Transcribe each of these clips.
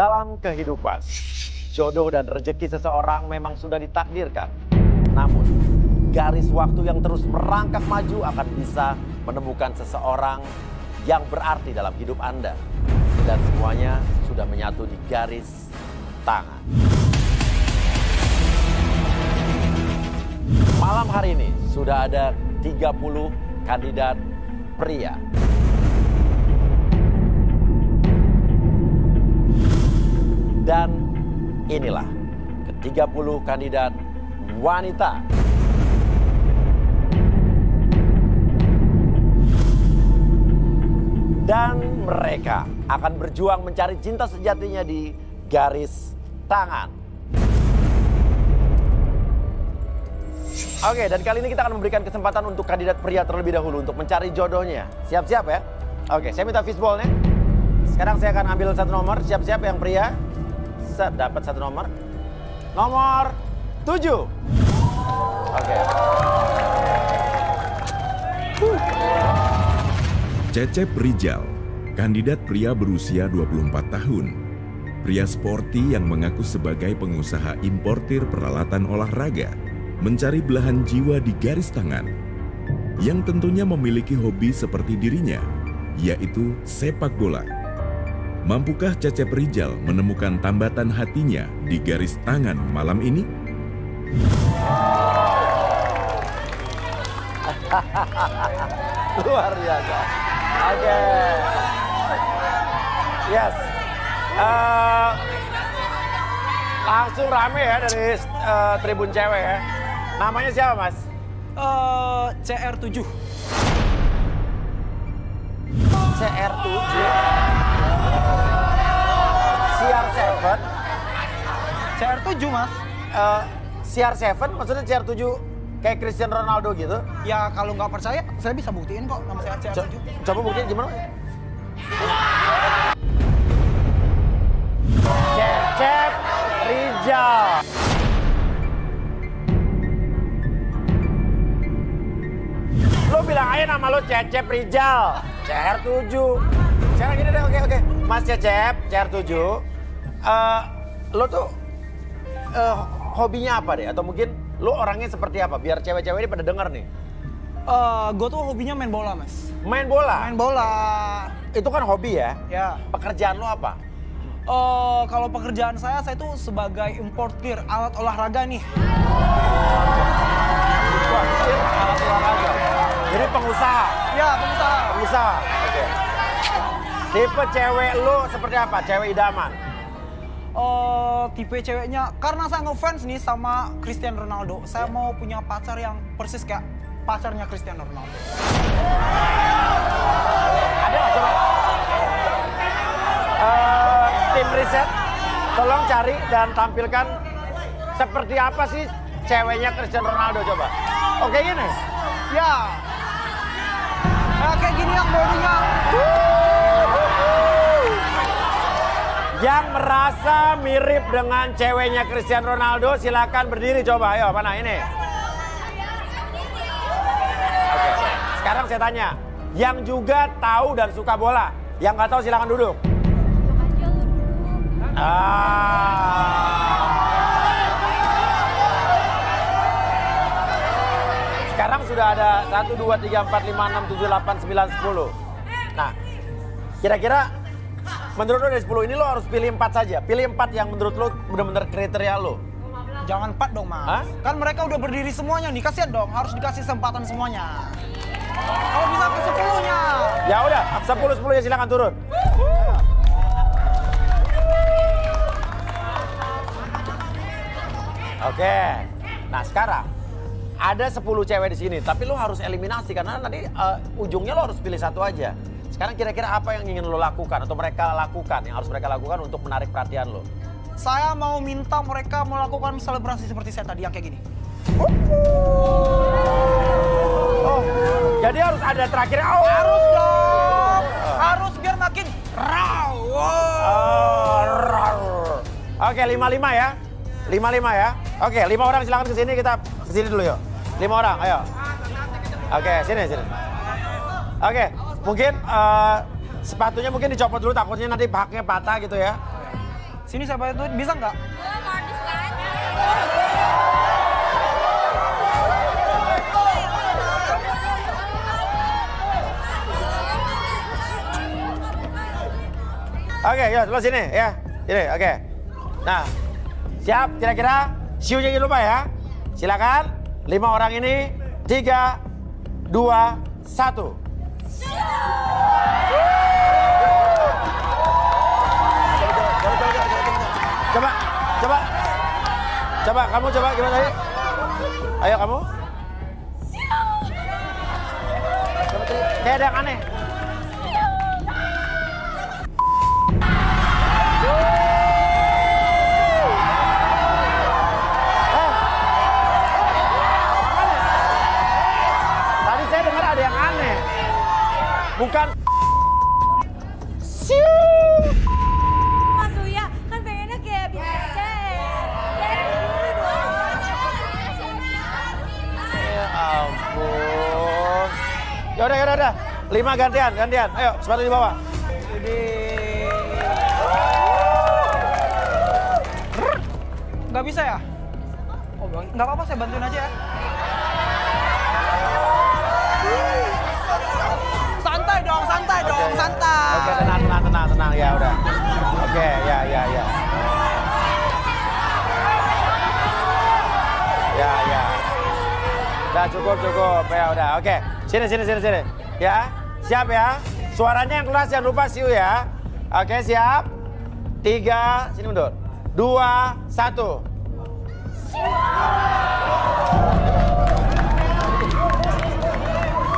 Dalam kehidupan, jodoh dan rezeki seseorang memang sudah ditakdirkan. Namun, garis waktu yang terus merangkak maju akan bisa menemukan seseorang yang berarti dalam hidup Anda. Dan semuanya sudah menyatu di garis tangan. Malam hari ini sudah ada 30 kandidat pria. Dan inilah ke-30 kandidat wanita. Dan mereka akan berjuang mencari cinta sejatinya di garis tangan. Oke, dan kali ini kita akan memberikan kesempatan untuk kandidat pria terlebih dahulu untuk mencari jodohnya. Siap-siap ya? Oke, saya minta fishball-nya. Sekarang saya akan ambil satu nomor. Siap-siap yang pria. Dapat satu nomor. Nomor 7. Oke. Cecep Rijal, kandidat pria berusia 24 tahun. Pria sporty yang mengaku sebagai pengusaha importir peralatan olahraga, mencari belahan jiwa di garis tangan. Yang tentunya memiliki hobi seperti dirinya, yaitu sepak bola. Mampukah Cecep Rijal menemukan tambatan hatinya di garis tangan malam ini? Luar biasa. Oke. Yes. Langsung rame ya dari tribun cewek ya. Namanya siapa, Mas? CR7. CR7. CR7. CR7, Mas. CR7 maksudnya CR7 kayak Cristiano Ronaldo gitu? Ya kalau nggak percaya, saya bisa buktiin kok nama saya CR7. Coba buktiin gimana? Cecep Rijal. Lo bilang aja nama lo Cecep Rijal. CR7. Sekarang gini deh, oke. Mas Cecep, CR7. Lo tuh hobinya apa deh? Atau mungkin lo orangnya seperti apa? Biar cewek-cewek ini pada denger nih. Gue tuh hobinya main bola, Mas. Main bola? Main bola. Itu kan hobi ya? Ya. Pekerjaan lo apa? Kalau pekerjaan saya tuh sebagai importir alat olahraga nih. Importir alat olahraga? Jadi pengusaha? Ya, pengusaha. Pengusaha, oke. Tipe cewek lo seperti apa? Cewek idaman? Tipe ceweknya, karena saya ngefans nih sama Cristiano Ronaldo. Saya mau punya pacar yang persis kayak pacarnya Cristiano Ronaldo. Ada nggak coba? Tim riset, tolong cari dan tampilkan seperti apa sih ceweknya Cristiano Ronaldo coba. Oke gini? Ya. Kayak gini yang bodinya. Yang merasa mirip dengan ceweknya Cristiano Ronaldo silakan berdiri coba. Ayo mana ini? Oke. Sekarang saya tanya, yang juga tahu dan suka bola, yang nggak tahu silakan duduk. Sekarang sudah ada 1, 2, 3, 4, 5, 6, 7, 8, 9, 10. Nah, kira-kira menurut lo dari 10 ini lo harus pilih 4 saja. Pilih 4 yang menurut lo benar-benar kriteria lo. Jangan 4 dong, Mas. Hah? Kan mereka udah berdiri semuanya nih, kasihan dong. Harus dikasih kesempatan semuanya. Kalau bisa ke 10-nya. Ya udah, 10 ya silakan turun. Oke. Nah, sekarang ada 10 cewek di sini, tapi lo harus eliminasi karena nanti ujungnya lo harus pilih satu aja. Sekarang kira-kira apa yang ingin lo lakukan atau mereka lakukan, yang harus mereka lakukan untuk menarik perhatian lo? Saya mau minta mereka melakukan selebrasi seperti saya tadi yang kayak gini. Oh, jadi harus ada terakhir. Oh. Harus dong. Harus biar makin raw. Oke, 55 ya. 55 ya. Oke, 5 orang silakan ke sini, kita ke sini dulu yuk. 5 orang, ayo. Oke, sini. Oke, mungkin sepatunya mungkin dicopot dulu takutnya nanti haknya patah gitu ya. Sini saya bantuin, bisa nggak? Oke, ya sebelah sini ya. Sini, oke. Nah, siap kira-kira? Siunya jangan lupa ya. Silakan. 5 orang ini. 3, 2, 1. Coba, kamu coba gimana tadi? Ayo kamu. Kayak ada yang aneh. Tadi saya dengar ada yang aneh. Bukan. Mas Uya, kan pengennya kayak biasa aja. Ya ampun. Yaudah. 5 gantian. Ayo, sepatu di bawah. Nggak bisa ya? Oh, nggak apa-apa, saya bantuin aja ya. Santai dong, santai. Oke, tenang. Ya udah. Oke, ya. Ya. Udah cukup. Ya udah. Oke. Sini. Ya. Siap ya. Suaranya yang keras, jangan lupa siu ya. Oke, siap. 3, sini mundur. 2, 1.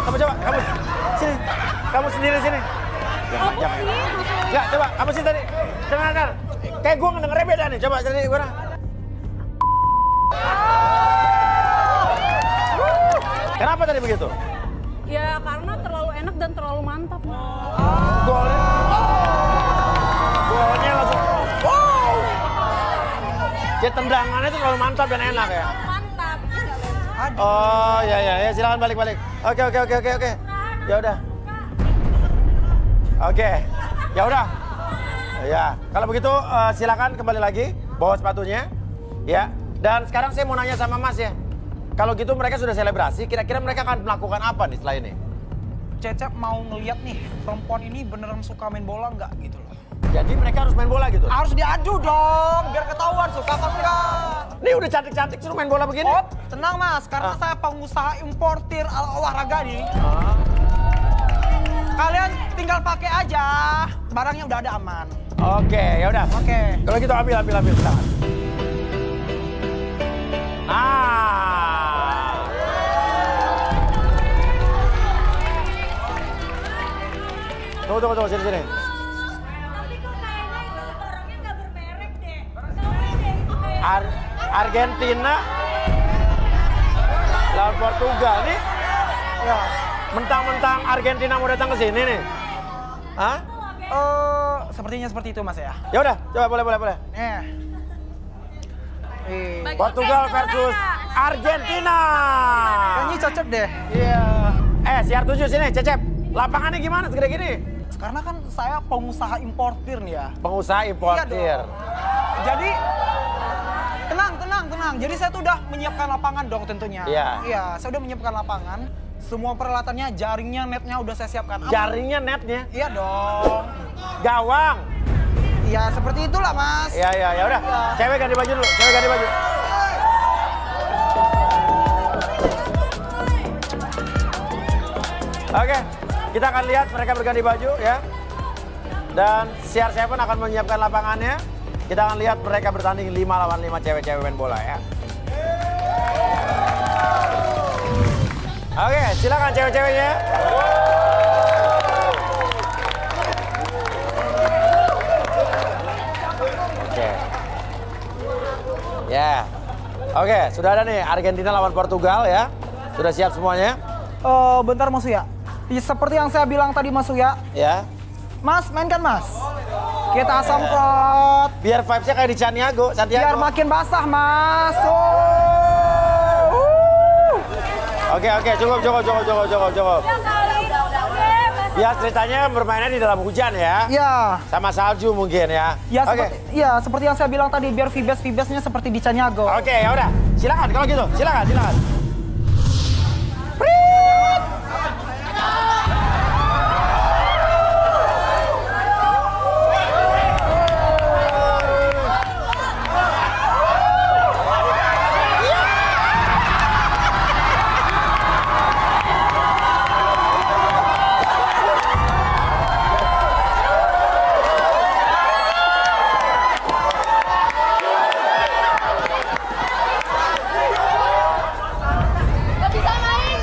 Kamu sini. Kamu sendiri sini. Jangan. Enggak, coba kamu sini tadi. Tenang. Kayak gue ngedengernya beda nih. Coba tadi gue. Kenapa tadi begitu? Ya karena terlalu enak dan terlalu mantap. Golnya langsung. Wow. Jadi tendangannya itu terlalu mantap dan enak ya. Mantap. Oh ya, silakan balik. Oke. Ya udah. Oke. Ya udah. Ya, kalau begitu silakan kembali lagi bawa sepatunya. Ya. Dan sekarang saya mau nanya sama Mas ya. Kalau gitu mereka sudah selebrasi, kira-kira mereka akan melakukan apa nih setelah ini? Cecep mau ngeliat nih, perempuan ini beneran suka main bola nggak gitu loh. Jadi mereka harus main bola gitu? Harus diadu dong, biar ketahuan suka apa enggak. Nih udah cantik-cantik suruh main bola begini? Oh, tenang Mas, karena saya pengusaha importir olahraga nih. Kalian tinggal pakai aja, barangnya udah ada aman. Oke, ya udah. Oke. Kalau gitu ambil tangan. Tunggu, sini. Tapi kok kayaknya itu orangnya nggak bermerek deh. Argentina lawan Portugal nih. Ya, mentang-mentang Argentina mau datang ke sini nih. Hah? Sepertinya seperti itu Mas ya. Ya udah, coba boleh. Portugal versus Argentina. Kayaknya cocok deh. Iya. CR7 sini, Cecep. Lapangannya gimana segede gini? Karena kan saya pengusaha importir nih ya. Pengusaha importir. Iya dong. Jadi tenang. Jadi saya tuh udah menyiapkan lapangan dong tentunya. Iya, saya udah menyiapkan lapangan. Semua peralatannya, jaringnya, netnya udah saya siapkan. Jaringnya, netnya? Iya dong. Gawang? Iya, seperti itulah Mas. Iya, udah. Ya. Cewek ganti baju dulu, Oke, kita akan lihat mereka berganti baju ya. Dan CR7 akan menyiapkan lapangannya. Kita akan lihat mereka bertanding 5 lawan 5 cewek-cewek main bola ya. Oke, silakan cewek-ceweknya. Oke. Ya. Oke, sudah ada nih Argentina lawan Portugal ya. Sudah siap semuanya? Bentar Mas Uya. Seperti yang saya bilang tadi Mas Uya. Ya. Mas, mainkan Mas. Kita semprot. Biar vibes-nya kayak di Santiago. Biar makin basah Mas. Oke, cukup. Udah kali, udah. Mas Ya ceritanya bermainnya di dalam hujan ya. Ya. Sama salju mungkin ya. Ya, Oke. seperti yang saya bilang tadi, biar vibes-vibesnya seperti di Canyago. Oke, ya udah. Silakan kalau gitu. Silakan. Gak bisa main.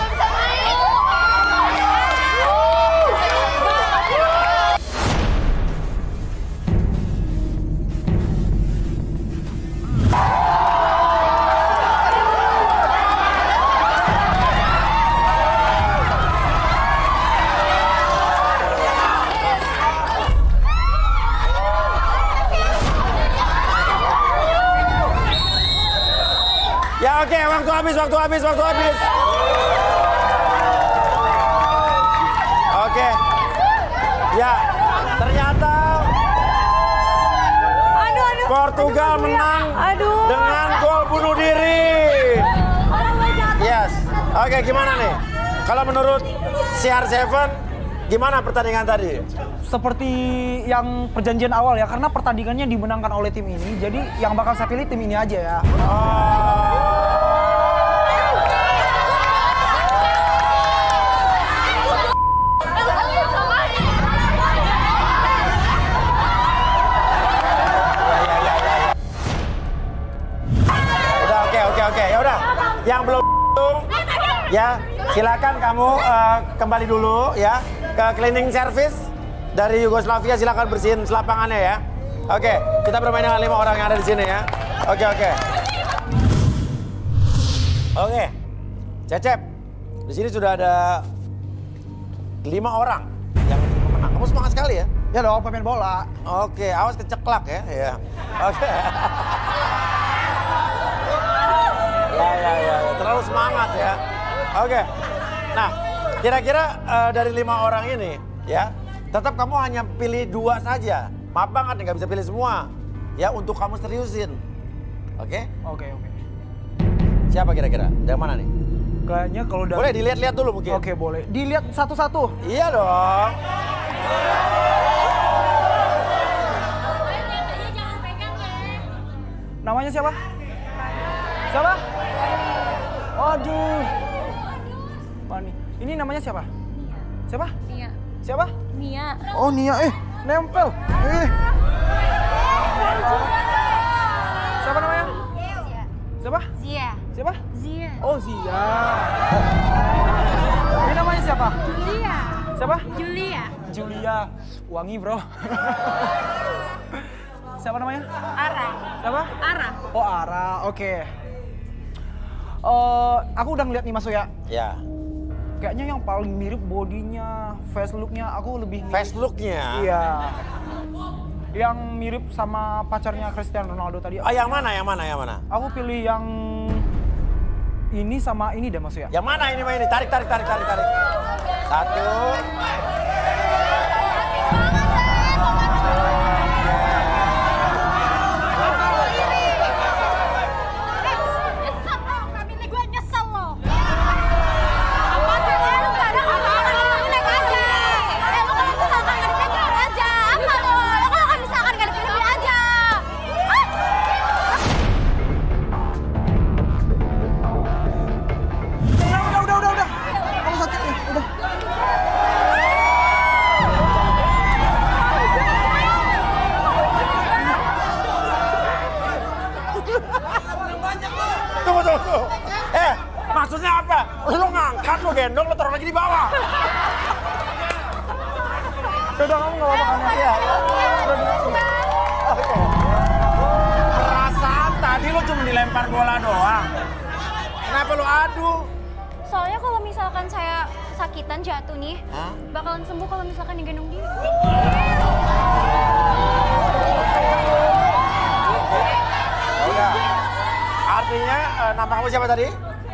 Ya oke, waktu habis. Oke. Ya, ternyata Aduh. Portugal menang Aduh. dengan gol bunuh diri. Yes. Oke, gimana nih? Kalau menurut CR7, gimana pertandingan tadi? Seperti yang perjanjian awal ya, karena pertandingannya dimenangkan oleh tim ini, jadi yang bakal saya pilih tim ini aja ya. Udah, oke. Ya udah. Yang belum ya, silakan kamu kembali dulu ya ke cleaning service dari Yugoslavia, silakan bersihin selapangannya ya. Oke, kita bermain dengan 5 orang yang ada di sini ya. Oke. Oke. Cecep, di sini sudah ada 5 orang yang menang. Kamu semangat sekali ya? Ya dong, pemain bola. Oke, awas keceklak ya. Ya. Oke. Ya. Terlalu semangat ya. Oke. Nah, kira-kira dari 5 orang ini ya, tetap kamu hanya pilih 2 saja. Maaf banget nih, nggak bisa pilih semua. Ya, untuk kamu seriusin. Oke? Oke. Siapa kira-kira? Dari mana nih? Kayaknya kalau dari... Boleh dilihat-lihat dulu mungkin. Oke, boleh. Dilihat satu-satu. Iya dong. Namanya siapa? Siapa? Aduh. Fani. Ini namanya siapa? Siapa? Nia. Siapa? Nia. Oh, Nia. Nempel. Siapa namanya? Siapa? Zia. Siapa? Zia. Oh, Zia. Ini namanya siapa? Julia. Siapa? Julia. Julia. Wangi, bro. Siapa namanya? Ara. Siapa? Ara. Oh, Ara. Oke. Aku udah ngeliat nih, Mas Uya. Ya. Kayaknya yang paling mirip bodinya, face look-nya aku lebih mirip. Face look-nya? Iya. Yang mirip sama pacarnya Cristiano Ronaldo tadi. Oh, yang mana? Aku pilih yang ini sama ini deh, Mas Uya. Yang mana ini, Tarik. Satu. Udah. Kamu sakit nih, udah. Tunggu. Maksudnya apa? Lu ngangkat, lu gendong, lu taruh lagi di bawah. Udah, kamu nggak apa-apa kan? Iya. Oke. Perasaan tadi lu cuma dilempar bola doang. Kenapa lu adu? Soalnya kalau misalkan saya sakitan jatuh nih, bakalan sembuh kalau misalkan digendong dia. Udah. Artinya nama kamu siapa tadi?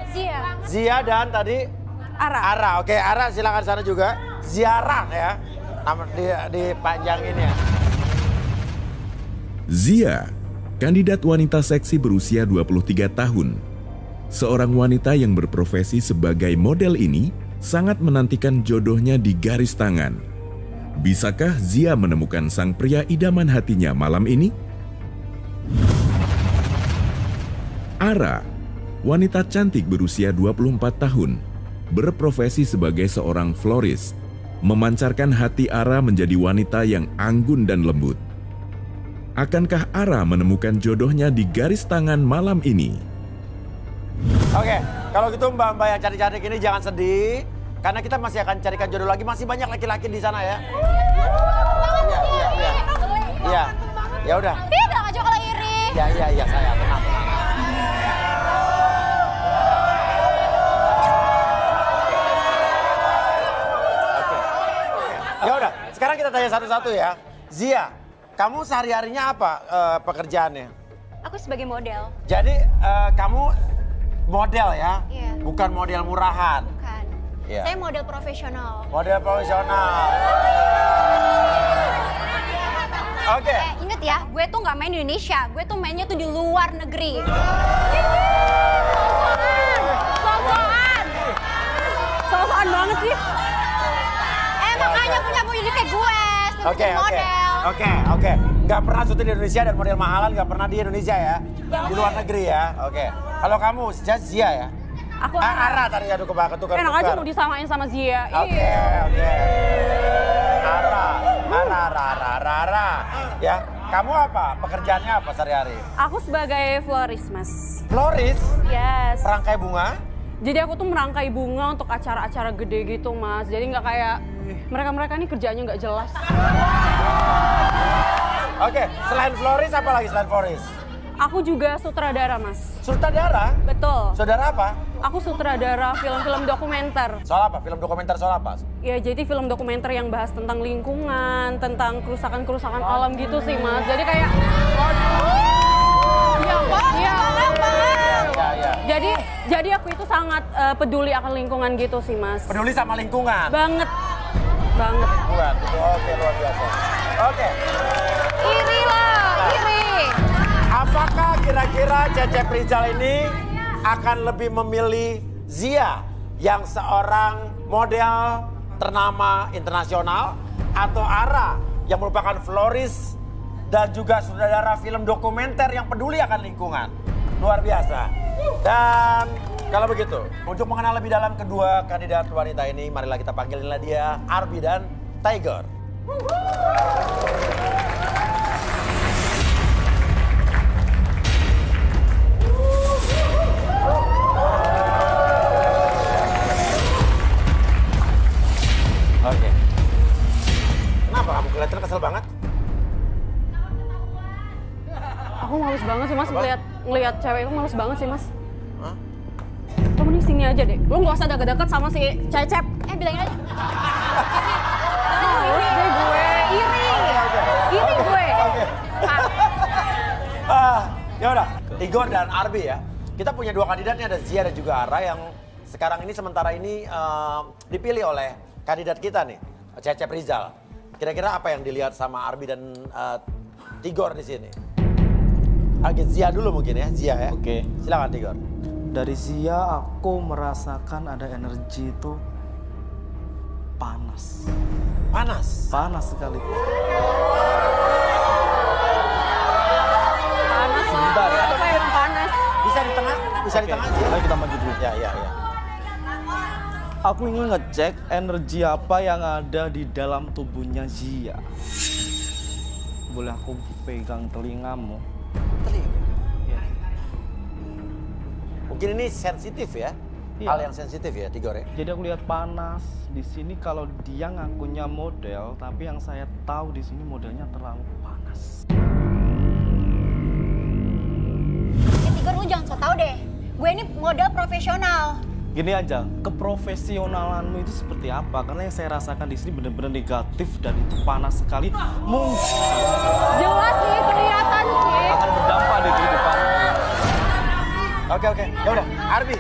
Zia. Zia dan tadi? Ara. Ara. Oke, Ara silakan sana juga. ziarah ya. Nama dipanjangin ya. Zia, kandidat wanita seksi berusia 23 tahun. Seorang wanita yang berprofesi sebagai model ini sangat menantikan jodohnya di garis tangan. Bisakah Zia menemukan sang pria idaman hatinya malam ini? Ara, wanita cantik berusia 24 tahun, berprofesi sebagai seorang florist, memancarkan hati Ara menjadi wanita yang anggun dan lembut. Akankah Ara menemukan jodohnya di garis tangan malam ini? Oke, kalau gitu mbak-mbak yang cantik-cantik ini jangan sedih. Karena kita masih akan carikan jodoh lagi, masih banyak laki-laki di sana ya. Iya. Ya udah. Dia bilang aja kalau iri. Iya saya tenang. Oke. Ya udah, sekarang kita tanya satu-satu ya. Zia, kamu sehari-harinya apa pekerjaannya? Aku sebagai model. Jadi kamu model ya? Iya. Bukan model murahan. Bukan. Iya. Saya model profesional. Model profesional. Oke. Ingat ya, gue tuh nggak main di Indonesia. Gue tuh mainnya tuh di luar negeri. Sosokan banget sih. Makanya punya jadi kayak gue. Oke. Nggak pernah syuting di Indonesia dan model mahalan nggak pernah di Indonesia ya? Di luar negeri ya? Oke. Kalau kamu, Zia ya? Aku Ara tadi aduh ketukar. enak aja mau disamain sama Zia. Oke. Ara. Ya, kamu apa? Pekerjaannya apa sehari-hari? Aku sebagai florist, Mas. Florist? Yes. Perangkai bunga? Jadi aku tuh merangkai bunga untuk acara-acara gede gitu, Mas. Jadi nggak kayak mereka-mereka ini kerjaannya nggak jelas. Oke, selain florist apa lagi selain florist? Aku juga sutradara, Mas. Sutradara? Betul. Saudara apa? Aku sutradara film-film dokumenter. Soal apa? Film dokumenter soal apa? Ya, jadi film dokumenter yang bahas tentang lingkungan, tentang kerusakan-kerusakan alam gitu sih, Mas. Jadi kayak... Iya. Jadi aku itu sangat peduli akan lingkungan gitu sih, Mas. Peduli sama lingkungan? Banget. Oke, luar biasa. Oke. Iri lah, iri. Apakah kira-kira Cecep Rizal ini akan lebih memilih Zia yang seorang model ternama internasional atau Ara yang merupakan florist dan juga sutradara film dokumenter yang peduli akan lingkungan? Luar biasa. Dan kalau begitu, untuk mengenal lebih dalam kedua kandidat wanita ini, marilah kita panggilinlah dia Arby dan Tiger. Oke. Kenapa kamu kelihatan kesel banget? Aku males banget sih, Mas, ngeliat cewek itu males banget sih, Mas. Hah? Lo mending sini aja deh. Lo gak usah deket-deket sama si Cecep. Bilangin aja. Iri gue. Ya udah, Tigor dan Arby ya. Kita punya dua kandidatnya, ada Zia dan juga Ara yang sekarang ini sementara ini dipilih oleh kandidat kita nih, Cecep Rizal. Kira-kira apa yang dilihat sama Arby dan Tigor di sini? Agak Zia dulu mungkin ya, Zia ya. Oke. Silakan Tigor. Dari Zia aku merasakan ada energi itu panas. Panas? Panas sekali. Panas lah. Sebentar ya. Apa yang panas? Bisa di tengah? Bisa di tengah? Ayo kita maju dulu. Ya. Aku ingin ngecek energi apa yang ada di dalam tubuhnya Zia. Boleh aku pegang telingamu? Telinga. Ya. Mungkin ini sensitif ya? Iya. Hal yang sensitif ya, Tigor ya? Jadi aku lihat panas di sini. Kalau dia ngakunya model, tapi yang saya tahu di sini modelnya terlalu panas. Tigor, lu jangan so tau deh. Gue ini model profesional. Gini aja, keprofesionalanmu itu seperti apa? Karena yang saya rasakan di sini benar-benar negatif dan itu panas sekali. Mungkin Jelas sih, kelihatan sih. akan berdampak di kehidupan. Oke. Ya udah, Arby.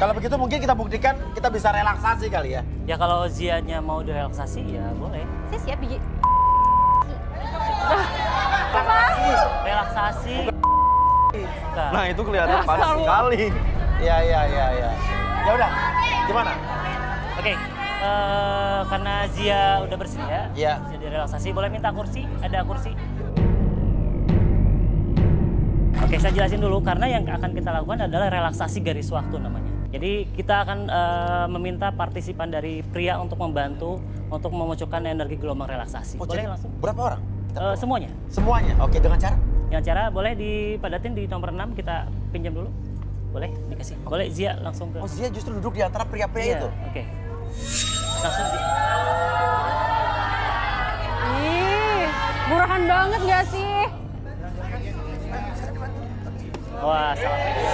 Kalau begitu mungkin kita buktikan kita bisa relaksasi kali ya. Ya kalau Zianya mau direlaksasi ya boleh. Saya siap biji. Relaksasi. Bukan. Nah itu kelihatan panas sekali. Iya. Ya udah, gimana? Oke, karena Zia udah bersedia, Iya. jadi relaksasi, boleh minta kursi? Ada kursi? Oke, saya jelasin dulu, karena yang akan kita lakukan adalah relaksasi garis waktu namanya. Jadi kita akan meminta partisipan dari pria untuk membantu untuk memunculkan energi gelombang relaksasi. Oh, Boleh jadi langsung? Berapa orang? Semuanya. Semuanya? Oke, dengan cara? Dengan cara boleh dipadatin di nomor 6, kita pinjam dulu. Boleh dikasih? Boleh Zia langsung ke... Oh, Zia justru duduk di antara pria-pria itu? Oke. Langsung Zia. Ih, murahan banget gak sih? Wah, salah pegang.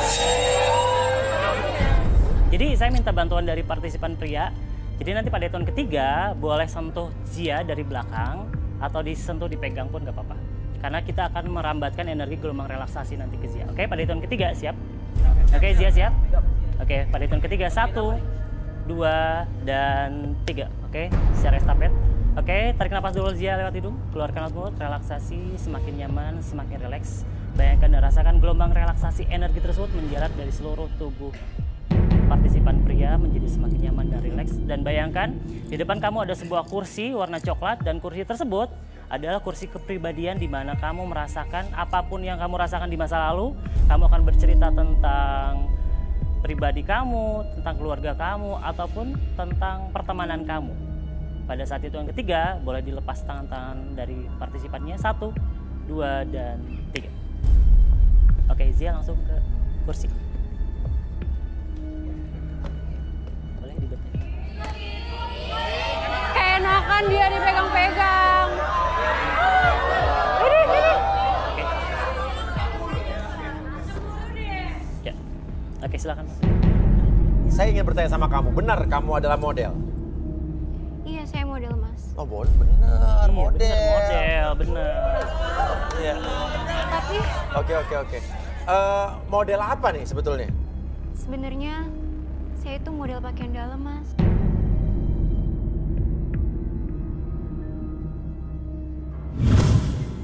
Jadi saya minta bantuan dari partisipan pria. Jadi nanti pada hitungan ketiga boleh sentuh Zia dari belakang atau disentuh dipegang pun gak apa-apa. Karena kita akan merambatkan energi gelombang relaksasi nanti ke Zia. Oke, pada hitungan ketiga siap? Oke, Zia siap? Oke, pada hitungan ketiga 1, 2, dan 3. Oke, secara estafet. Oke, tarik nafas dulu Zia lewat hidung, keluarkan lewat mulut, relaksasi, semakin nyaman, semakin rileks. Bayangkan dan rasakan gelombang relaksasi energi tersebut menjalar dari seluruh tubuh partisipan pria menjadi semakin nyaman dan rileks. Dan bayangkan di depan kamu ada sebuah kursi warna coklat dan kursi tersebut adalah kursi kepribadian di mana kamu merasakan apapun yang kamu rasakan di masa lalu. Kamu akan bercerita tentang pribadi kamu, tentang keluarga kamu, ataupun tentang pertemanan kamu. Pada saat itu yang ketiga, boleh dilepas tangan-tangan dari partisipannya. 1, 2, dan 3. Oke, Zia langsung ke kursi. Boleh dibetul. Keenakan dia dipegang-pegang. Oke. Ya. Oke, silakan. Saya ingin bertanya sama kamu, benar kamu adalah model? Iya, saya model, Mas. Oh, benar, Iya, model. bener. Iya. Tapi Oke. Model apa nih sebetulnya? sebenarnya saya itu model pakaian dalam, Mas.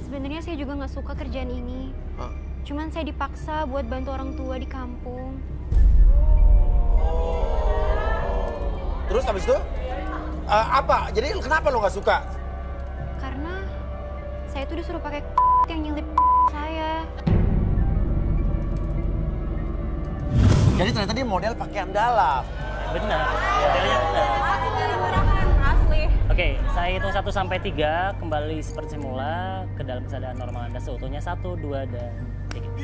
Sebenarnya saya juga nggak suka kerjaan ini. Hah? Cuman saya dipaksa buat bantu orang tua di kampung. Terus habis itu apa? Jadi kenapa lo nggak suka? Karena saya tuh disuruh pakai yang nyelip saya. Jadi ternyata dia model pakaian dalam. Benar. Modelnya benar. Asli. Oke, saya hitung 1 sampai 3, kembali seperti semula ke dalam keadaan normal Anda seutuhnya. 1, 2, dan 3.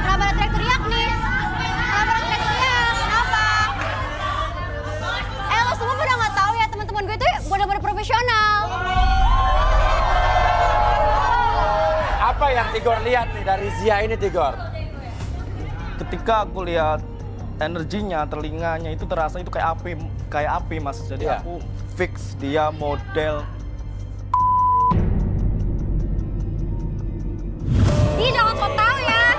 Kenapa ada teriak-teriak nih? Kenapa ada teriak-teriak? Kenapa? Lo semua pada nggak tahu ya teman-teman gue itu benar-benar profesional. Apa yang Tigor lihat nih dari Zia ini, Tigor? Ketika aku lihat energinya, telinganya itu terasa itu kayak api Mas. Jadi Iya. aku fix dia model. Ih, jangan so tau ya.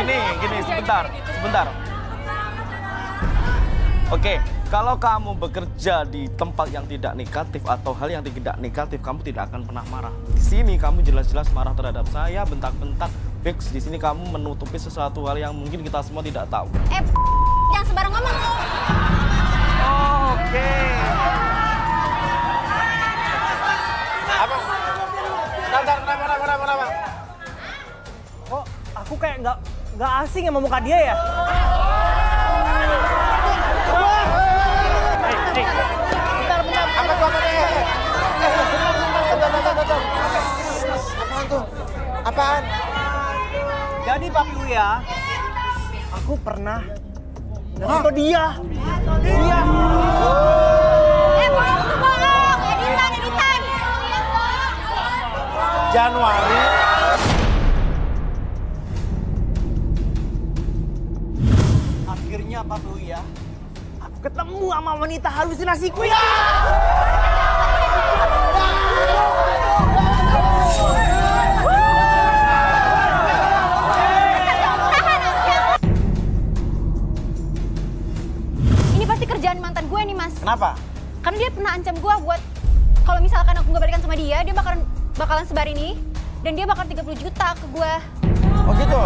Gini, sebentar. Oke, kalau kamu bekerja di tempat yang tidak negatif atau hal yang tidak negatif, kamu tidak akan pernah marah. Di sini kamu jelas-jelas marah terhadap saya, bentak-bentak. Fix, di sini kamu menutupi sesuatu hal yang mungkin kita semua tidak tahu. Jangan sembarang ngomong. Oke. Apa? Bentar, kenapa? Kok aku kayak nggak asing sama muka dia ya? Apa tuh? Bentar. Apaan tuh? Apaan? Jadi Pak Buya, aku pernah nonton dia. Iya. Bohong. Editan. Januari. Akhirnya Pak Buya, aku ketemu sama wanita halusinasiku ya. Ini pasti kerjaan mantan gue nih, Mas. Kenapa? Karena dia pernah ancam gue buat kalau misalkan aku nggak balikan sama dia bakalan sebar ini dan dia bakal 30 juta ke gue. Oh gitu?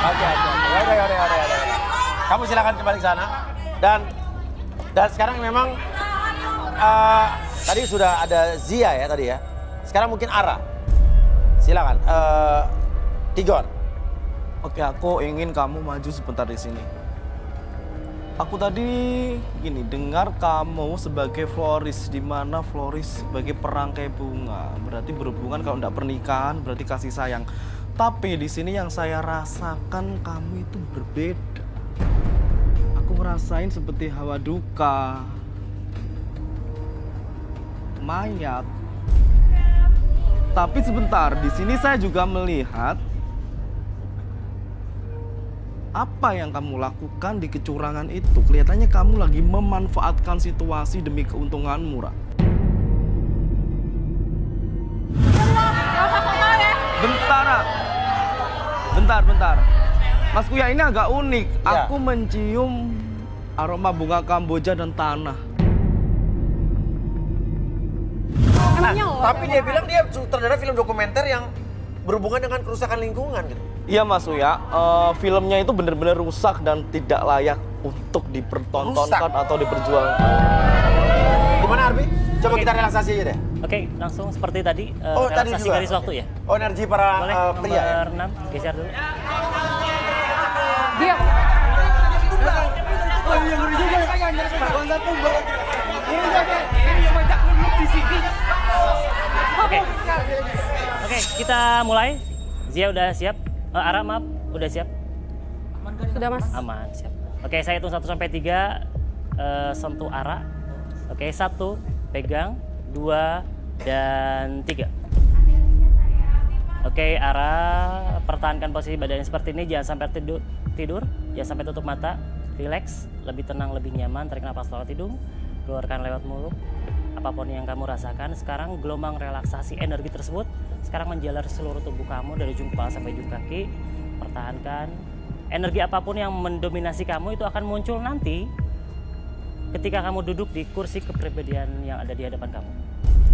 Oke. Yaudah. Kamu silakan kembali ke sana. Dan sekarang memang tadi sudah ada Zia ya tadi ya. Sekarang mungkin Ara. Silakan. Tigor. Oke, aku ingin kamu maju sebentar di sini. Aku tadi gini, dengar kamu sebagai floris, di mana floris sebagai perangkai bunga. Berarti berhubungan kalau tidak pernikahan, berarti kasih sayang. Tapi di sini yang saya rasakan kamu itu berbeda. Aku ngerasain seperti hawa duka, mayat. Tapi sebentar, di sini saya juga melihat apa yang kamu lakukan di kecurangan itu. Kelihatannya kamu lagi memanfaatkan situasi demi keuntunganmu, Ra. Bentar, Ra. Bentar. Mas Kuya, ini agak unik. Ya. Aku mencium aroma bunga Kamboja dan tanah. Tapi dia bilang dia sutradara film dokumenter yang berhubungan dengan kerusakan lingkungan gitu. Iya Mas Uya, filmnya itu benar-benar rusak dan tidak layak untuk dipertontonkan atau diperjualkan. Gimana Arbi? Coba kita relaksasi aja deh. Oke, langsung seperti tadi, tadi relaksasi juga. garis waktu ya. Oh, energi para Boleh, pria ya? nomor 6, geser dulu. Diam. Oke, kita mulai. Zia udah siap? Ara, maaf, udah siap? Sudah, Mas. Aman, siap. Oke, saya hitung 1 sampai 3, sentuh Ara. Oke, 1, pegang, 2, dan 3. Oke, Ara, pertahankan posisi badannya seperti ini, jangan sampai tidur, jangan sampai tutup mata, relax, lebih tenang, lebih nyaman, tarik nafas lewat hidung, keluarkan lewat mulut. Apapun yang kamu rasakan, sekarang gelombang relaksasi energi tersebut sekarang menjalar seluruh tubuh kamu dari ujung kepala sampai ujung kaki. Pertahankan. Energi apapun yang mendominasi kamu itu akan muncul nanti ketika kamu duduk di kursi kepribadian yang ada di hadapan kamu.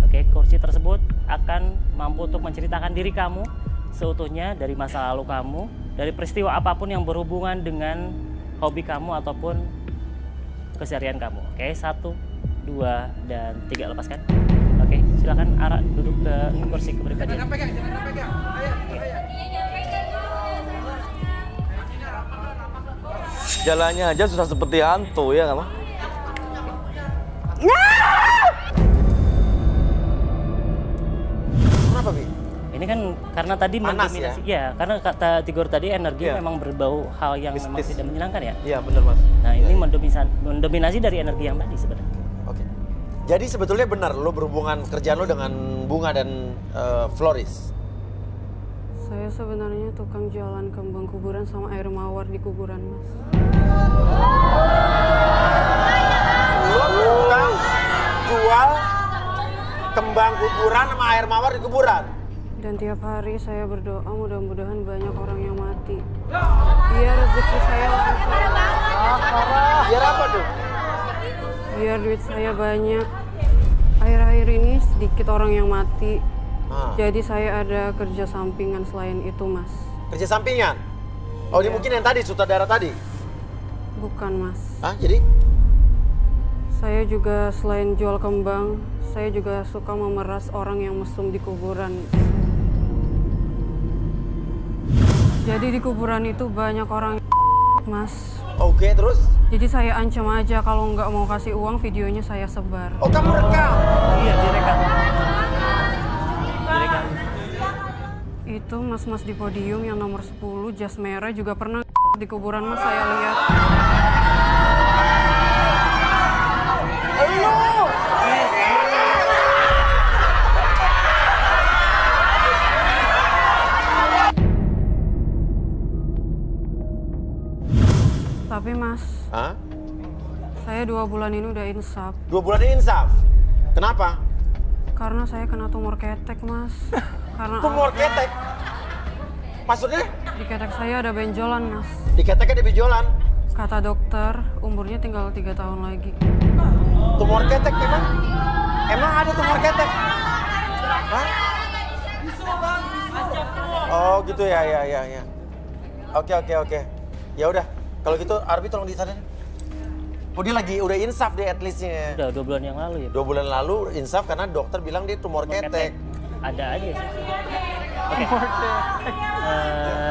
Oke, kursi tersebut akan mampu untuk menceritakan diri kamu seutuhnya, dari masa lalu kamu, dari peristiwa apapun yang berhubungan dengan hobi kamu ataupun keseharian kamu. Oke, 1, 2, dan 3, lepaskan. Oke, silakan Ara duduk ke kursi kepribadian. Jangan pegang. Jalannya aja susah seperti hantu ya, kamu? Kenapa, Bi? Ini kan karena tadi Panas, mendominasi, ya? Karena kata Tigor tadi energi memang berbau hal yang memang Mistis. tidak menyenangkan ya. Iya, benar Mas. Nah, ini mendominasi dari energi yang tadi sebenarnya. Oke. Jadi sebetulnya benar lo berhubungan kerjaan lo dengan bunga dan floris. Saya sebenarnya tukang jualan kembang kuburan sama air mawar di kuburan, Mas. Lo tukang jual kembang kuburan sama air mawar di kuburan? Dan tiap hari saya berdoa mudah-mudahan banyak orang yang mati. Biar rezeki saya lancar. Biar apa tuh? Biar duit saya banyak. Akhir-akhir ini sedikit orang yang mati. Jadi saya ada kerja sampingan selain itu, Mas. Kerja sampingan? Oh, ini mungkin yang tadi, sutradara tadi? Bukan, Mas. Jadi? Saya juga selain jual kembang, saya juga suka memeras orang yang mesum di kuburan. Jadi di kuburan itu banyak orang, Mas. Oke, terus? Jadi saya ancam aja kalau nggak mau kasih uang, videonya saya sebar. Oh, kamu rekam? Iya, direkam. Itu mas-mas di podium yang nomor 10, jas merah juga pernah di kuburan, Mas, saya lihat. Tapi Mas, Hah? saya 2 bulan ini udah insaf. 2 bulan ini insaf? Kenapa? Karena saya kena tumor ketek, Mas. Karena Tumor ketek? Maksudnya? di ketek saya ada benjolan, Mas. Di keteknya ada benjolan? Kata dokter, umurnya tinggal 3 tahun lagi. Tumor ketek emang? Emang ada tumor ketek? Hah? Oh gitu ya. Oke. Ya udah, kalau gitu Arbi tolong disadarin. Oh dia lagi udah insaf deh at least-nya. Udah 2 bulan yang lalu ya. 2 bulan lalu insaf karena dokter bilang dia tumor ketek. Ada aja sih. Oke.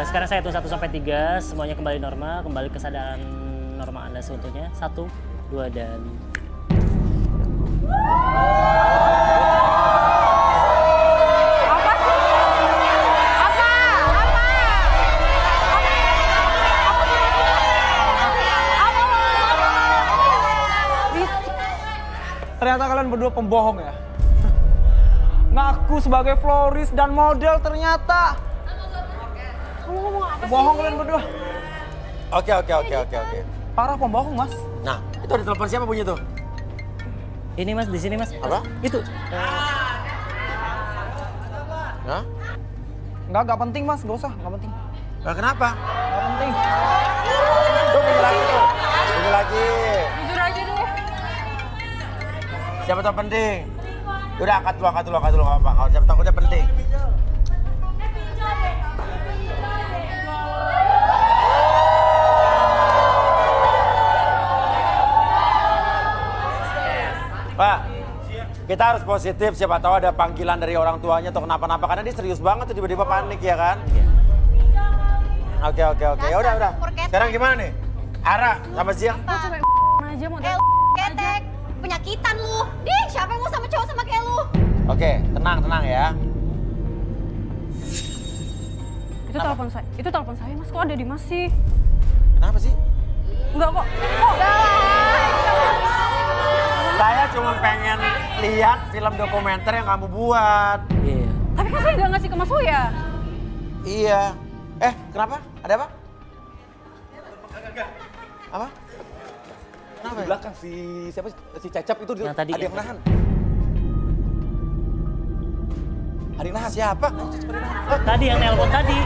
Sekarang saya hitung 1 sampai 3, semuanya kembali normal, kembali kesadaran normal Anda seutuhnya. 1, 2, dan... Ternyata kalian berdua pembohong ya. Ngaku sebagai florist dan model ternyata. Kamu ngomong apa sih? Bohong kalian berdua. Oke. Parah pembohong, Mas. Nah, itu ada telepon siapa bunyi tuh? Ini Mas, di sini Mas. Apa? Itu. Hah? Nggak penting, Mas. Nggak usah, nggak penting. Nah, kenapa? Nggak penting. Tuh, bunyi lagi tuh. Bunyi lagi. Jujur aja deh. Siapa tahu penting? Udah angkat dulu, nggak apa-apa. Kalau siapa tahu udah penting. Pak, kita harus positif. Siapa tahu ada panggilan dari orang tuanya atau kenapa-napa. Karena dia serius banget tuh tiba-tiba panik ya kan? Oke. Ya udah. Sekarang gimana nih? Ara sama Siang? aja mau Ketek, penyakitan lu. Dih, siapa yang mau sama cowok sama kayak lu? Oke, tenang ya. Itu telepon saya, Mas. Kok ada di Mas sih? Kenapa sih? Enggak kok. Saya cuma pengen lihat film dokumenter yang kamu buat. Iya. Tapi kan saya nggak ngasih ke Mas Uya. Iya. Kenapa? Ada apa? Apa? Kenapa Di ya? belakang si Cecep itu Yang tadi ada yang ya? nahan. Ada yang nahan. Siapa? Tadi yang nelpon tadi.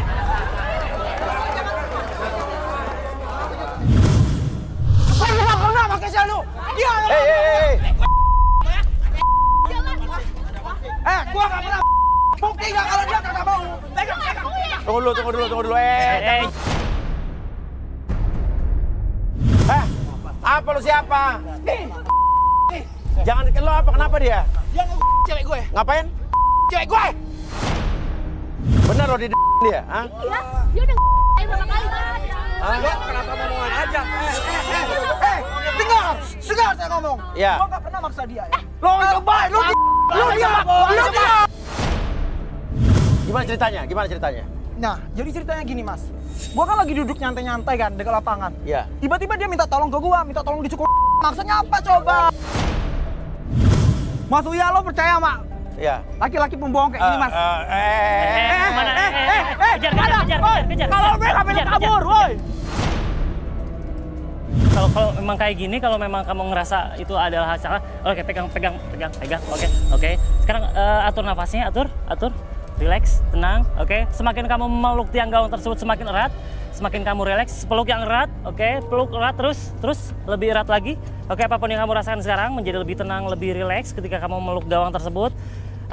Saya nggak pernah pakai jalu. Dia. Hei. Gua nggak pernah. Bukti nggak kalau dia kagak mau. Pegang. Tunggu dulu. Apa lu siapa? Jangan lo apa? Kenapa dia? Dia cewek gue. Ngapain? Cewek gue. Bener lo di dia? Hah? Iya, dia udah berapa kali. Hah? Kenapa ngomongan aja? Dengar saya ngomong. Iya. Gua nggak pernah maksa dia ya. Lo coba, lu dia. Gimana ceritanya? Nah, jadi ceritanya gini, Mas. Gua kan lagi duduk nyantai-nyantai kan dekat lapangan. Iya. Tiba-tiba dia minta tolong ke gua, minta tolong dicukur. Maksudnya apa coba? Mas Uya, lo percaya sama Iya. laki-laki pembohong kayak gini, Mas? Kemana? Kejar. Kalau gue nggak pengen kabur, woi. Kalau memang kayak gini, kalau memang kamu ngerasa itu adalah salah, oke, pegang. Oke. Sekarang atur nafasnya, atur. Relax, tenang, oke. Semakin kamu memeluk tiang gawang tersebut semakin erat, semakin kamu relax, peluk yang erat, oke. Peluk erat terus lebih erat lagi. Oke, apapun yang kamu rasakan sekarang menjadi lebih tenang, lebih relax ketika kamu memeluk gawang tersebut.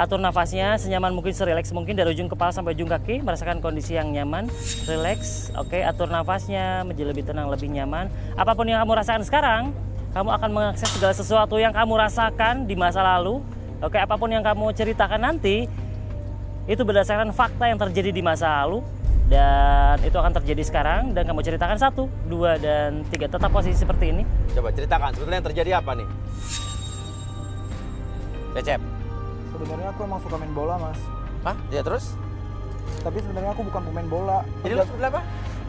Atur nafasnya senyaman mungkin, serelax mungkin dari ujung kepala sampai ujung kaki, merasakan kondisi yang nyaman, relax. Oke, atur nafasnya menjadi lebih tenang, lebih nyaman. Apapun yang kamu rasakan sekarang, kamu akan mengakses segala sesuatu yang kamu rasakan di masa lalu. Oke, apapun yang kamu ceritakan nanti, itu berdasarkan fakta yang terjadi di masa lalu. Dan itu akan terjadi sekarang, dan kamu ceritakan 1, 2, dan 3. Tetap posisi seperti ini. Coba ceritakan, sebetulnya yang terjadi apa nih? Cecep. Sebenarnya aku emang suka main bola, Mas. Hah? Ya terus? Tapi sebenarnya aku bukan pemain bola. Jadi lu sebetulnya apa?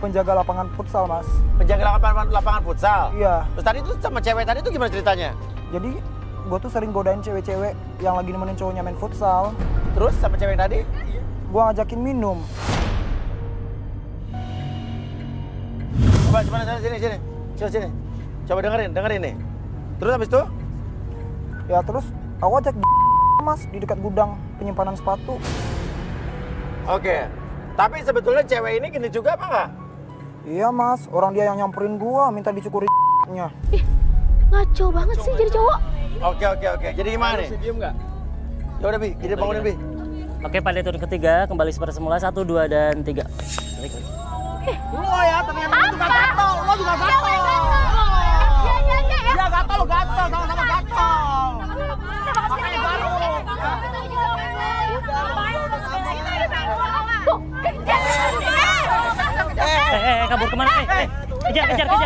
Penjaga lapangan futsal, Mas. Penjaga lapangan futsal? Iya. Terus tadi tuh sama cewek tadi tuh gimana ceritanya? Jadi gue tuh sering godain cewek-cewek yang lagi nemenin cowoknya main futsal. Terus sama cewek tadi? Gue ngajakin minum. Coba sini. coba sini. Coba dengerin nih. Terus habis itu? Ya terus aku cek Mas di dekat gudang penyimpanan sepatu. Oke. Tapi sebetulnya cewek ini gini juga apa nggak? Iya Mas, orang dia yang nyamperin gua minta dicukuri-nya. Ih, ngaco banget sih jadi cowok. Oke. Jadi gimana nih? Diem nggak? Ya udah Bi, jadi bangunin Bi. Oke, pada turun ketiga kembali seperti semula 1, 2 dan 3. Lo ya ternyata itu gak gatel, lo juga gatel. Iya gatel, lo gatel, sama-sama gatel. Makanya baru. Kabur kemana? Kejar. Kejar dong.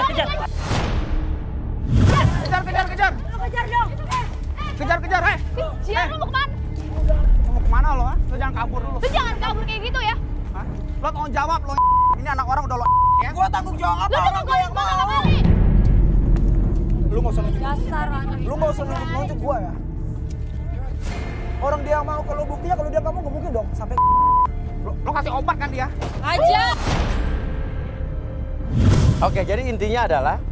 Kejar, Jian, lu mau kemana? Mau kemana lo? Lo jangan kabur dulu. Lu jangan kabur kayak gitu ya. Hah? Lo tanggung jawab lo. Ini anak orang udah lo ya. Gua tanggung jawab Lu udah gue yang berapa kali? Lu nggak usah nunjuk. Dasar anak. Lu nggak usah nunjuk gua ya. Orang dia mau kalau buktinya, kalau dia nggak mau mungkin dong sampai. Lo kasih obat kan dia? Aja. Oke, jadi intinya adalah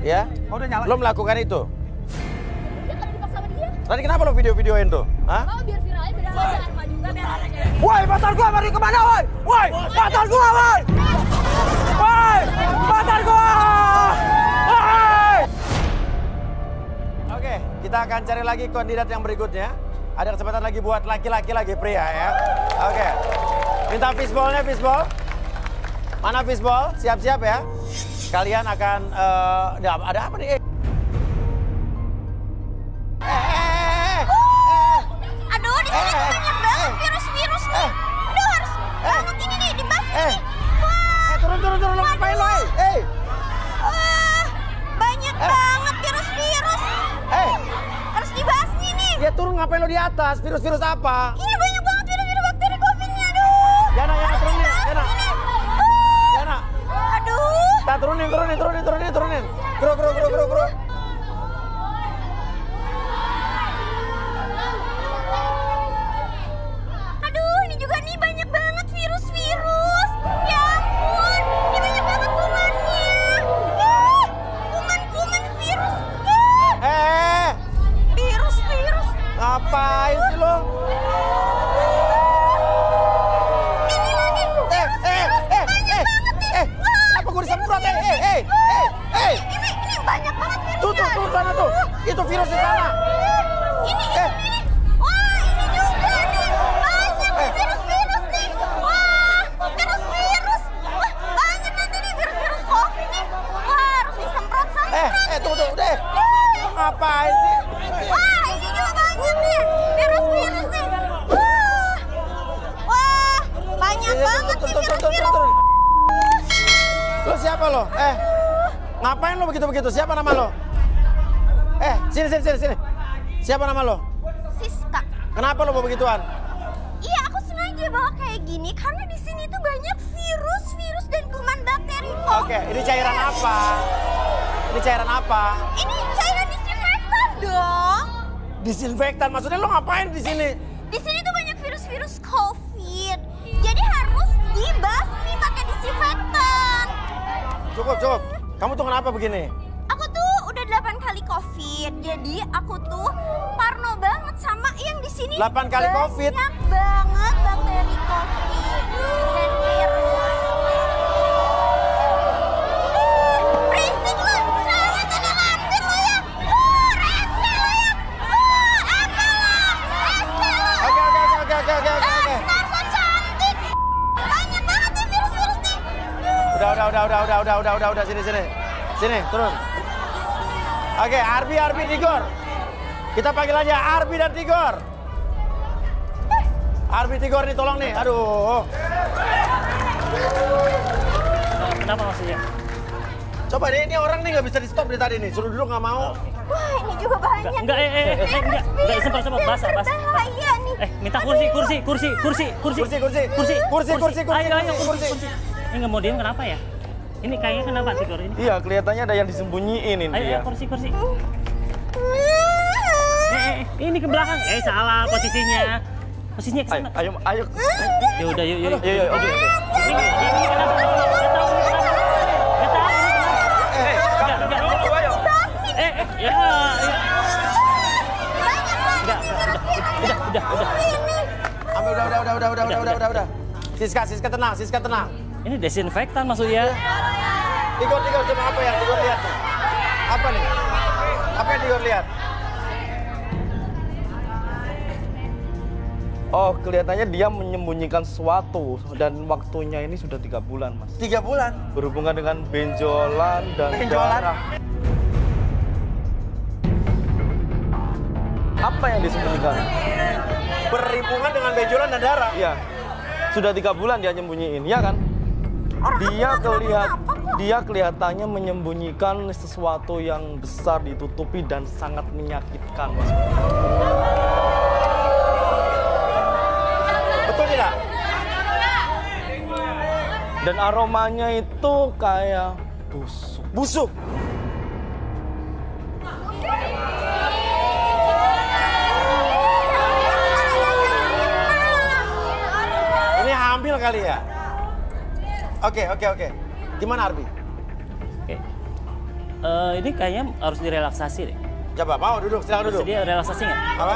ya, Oh, udah nyala. lo melakukan itu. Dia kan dipaksa sama dia. Tadi kenapa lo video-videoin tuh? Hah? Oh, biar viral aja, biar aja. Arma juga biar aja. Woi, pacar gua lari kemana, woi? Woi, pacar gua, woi! Woi, pacar gua! Woi! Oke, kita akan cari lagi kandidat yang berikutnya. Ada kesempatan lagi buat laki-laki lagi, pria ya. Oke. Minta fishball-nya, fishball. Mana fishball? Siap-siap ya. Kalian akan, ada apa nih? Aduh, di sini tuh banyak banget virus-virus nih. Aduh, harus banget ini nih, dibahas nih. Turun, lo ngapain lo? Wah, banyak banget virus-virus. Harus dibahas nih. Ya turun, ngapain lo di atas? Virus-virus apa? Ini banyak banget virus-virus bakteri COVID-nya, aduh. Yana, turunin, Yana. Aduh. Kita turunin. Kru. Aduh, ini juga nih banyak banget virus-virus. Ya ampun, ini banyak banget kumannya. Kuman virus. Virus. Ngapain sih lo? Ini lagi. Kenapa gue disemprot? Ini banyak banget virusnya. Tuh, sana tuh. Itu virus di sana. Ini. Wah, ini juga nih. Banyak nih virus-virus nih. Wah, virus-virus. Wah, banyak nanti nih virus-virus COVID nih. Wah, harus disemprot. Tuh, deh. Ngapain sih? Wah, ini juga banyak nih virus-virus nih. Wah, banyak banget nih virus-virus. Lo siapa lo? Ngapain lo begitu-begitu? Siapa nama lo? Sini. Siapa nama lo? Siska. Kenapa lo bawa begituan? Iya, aku sengaja bawa kayak gini karena di sini tuh banyak virus dan kuman bakteri COVID. Oke, ini cairan apa? Ini cairan disinfektan dong. Disinfektan. Maksudnya lo ngapain di sini? Di sini tuh banyak virus-virus COVID. Jadi harus dibasmi pakai disinfektan. Cukup. Kamu tuh kenapa begini? Aku tuh udah 8 kali COVID. Jadi aku tuh parno banget sama yang di sini. 8 kali COVID? Banyak banget bakteri COVID dan virus. Berisik lo, jangan ada ngambil lo ya. Rese lo ya. Apa lo? Rese lo. Oke. Dasar so cantik. Banyak banget nih virus-virus nih. Udah. Sini, turun. Oke, Arbi, Tigor. Kita panggil aja Arbi dan Tigor. Arbi, Tigor nih, tolong nih. Aduh. Kenapa maksudnya? Coba deh, ini orang nih nggak bisa di stop dari tadi nih. Suruh duduk nggak mau. Wah, ini juga banyak. Enggak, sempat bahasa. Bahaya nih. Minta kursi. Kursi. Ini nggak mau diem kenapa ya? Ini kayaknya kenapa Tigor ini? Iya, kelihatannya ada yang disembunyiin ini dia. Ayo, kursi. Ini ke belakang. Salah posisinya. Posisinya ke sana. Ayo. Ya udah, yuk. Iya. Ini kenapa? Nggak tahu. Ya. Udah. Ambil, udah. Siska tenang. Ini desinfektan maksudnya. Igor, coba apa yang Igor lihat nih? Apa nih? Apa yang Igor lihat? Oh, kelihatannya dia menyembunyikan sesuatu dan waktunya ini sudah 3 bulan, Mas. 3 bulan? Berhubungan dengan benjolan dan Benjolan? darah. Apa yang disembunyikan? Berhubungan dengan benjolan dan darah? Iya. Sudah 3 bulan dia nyembunyiin, ya kan? Dia kelihatannya menyembunyikan sesuatu yang besar ditutupi dan sangat menyakitkan, Mas. Betul tidak? Dan aromanya itu kayak busuk. Busuk? Ini hamil kali ya? Oke. Gimana Arbi? Oke. Ini kayaknya harus direlaksasi deh. Coba, mau duduk, silakan duduk. Jadi relaksasi nggak? Apa?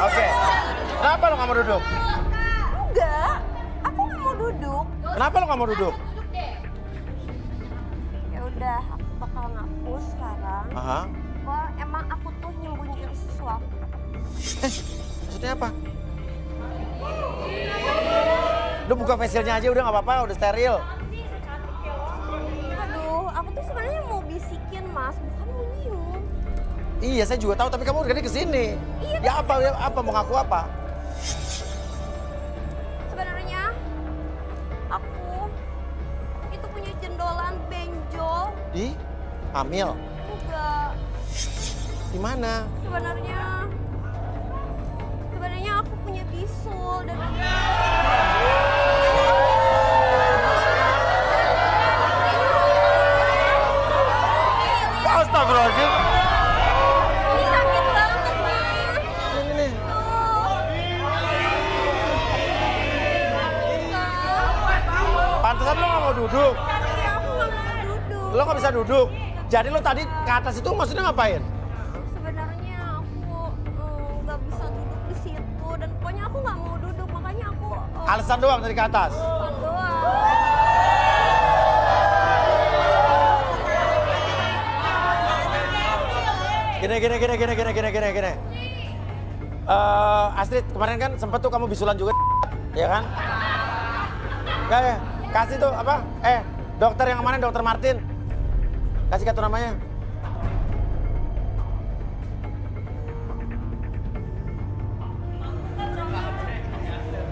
Oke. Kenapa lo nggak mau duduk? Enggak, aku nggak mau duduk. Kenapa lo nggak mau duduk? Ya udah, aku bakal ngaku sekarang. Aha. Wah, emang aku tuh nyembunyiin sesuatu. Maksudnya apa? Udah buka facialnya aja, udah nggak apa-apa, udah steril. Aduh, aku tuh sebenarnya mau bisikin Mas, bukan mau nyium. Iya, saya juga tahu, tapi kamu udah kesini. Iya, Ya apa, mau ngaku apa? Sebenarnya aku itu punya jendolan benjol. Di? Hamil? Enggak. Di mana? Sebenarnya aku punya bisul dan Astagfirullahaladzim. ini sakit banget, Mas. Ini. Pantesan lo nggak mau duduk. Iya, aku nggak mau duduk. Lo nggak bisa duduk. Jadi lo tadi ke atas itu maksudnya ngapain? Sebenarnya aku nggak bisa duduk di situ dan pokoknya aku nggak mau duduk, makanya aku Alasan doang tadi ke atas. doang. Gini. Astrid, kemarin kan sempet tuh kamu bisulan juga, ya kan? Ya, kasih tuh apa? Dokter yang kemarin, Dokter Martin. Kasih kartu namanya.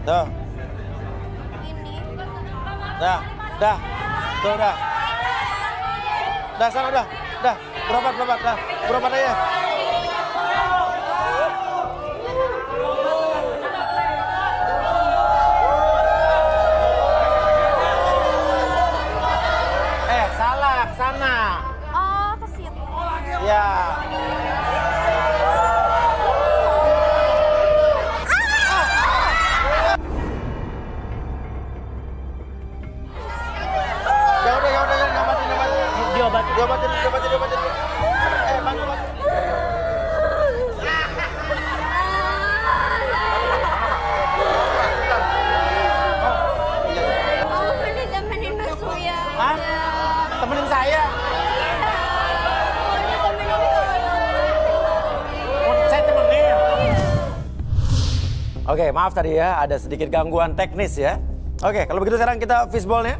Tuh. Ini. Dah. Tuh, udah. Dah, sana udah. Dah, berobat, dah. Berobat aja. Salah, ke sana. Oh, ke situ. Ya. Ya udah, diobatin. Diobatin. Bantu. Oh, ini temenin Mas Uya. Hah? Temenin saya. Saya temenin. Oke, maaf tadi ya, ada sedikit gangguan teknis ya. Oke, kalau begitu sekarang kita fishball-nya.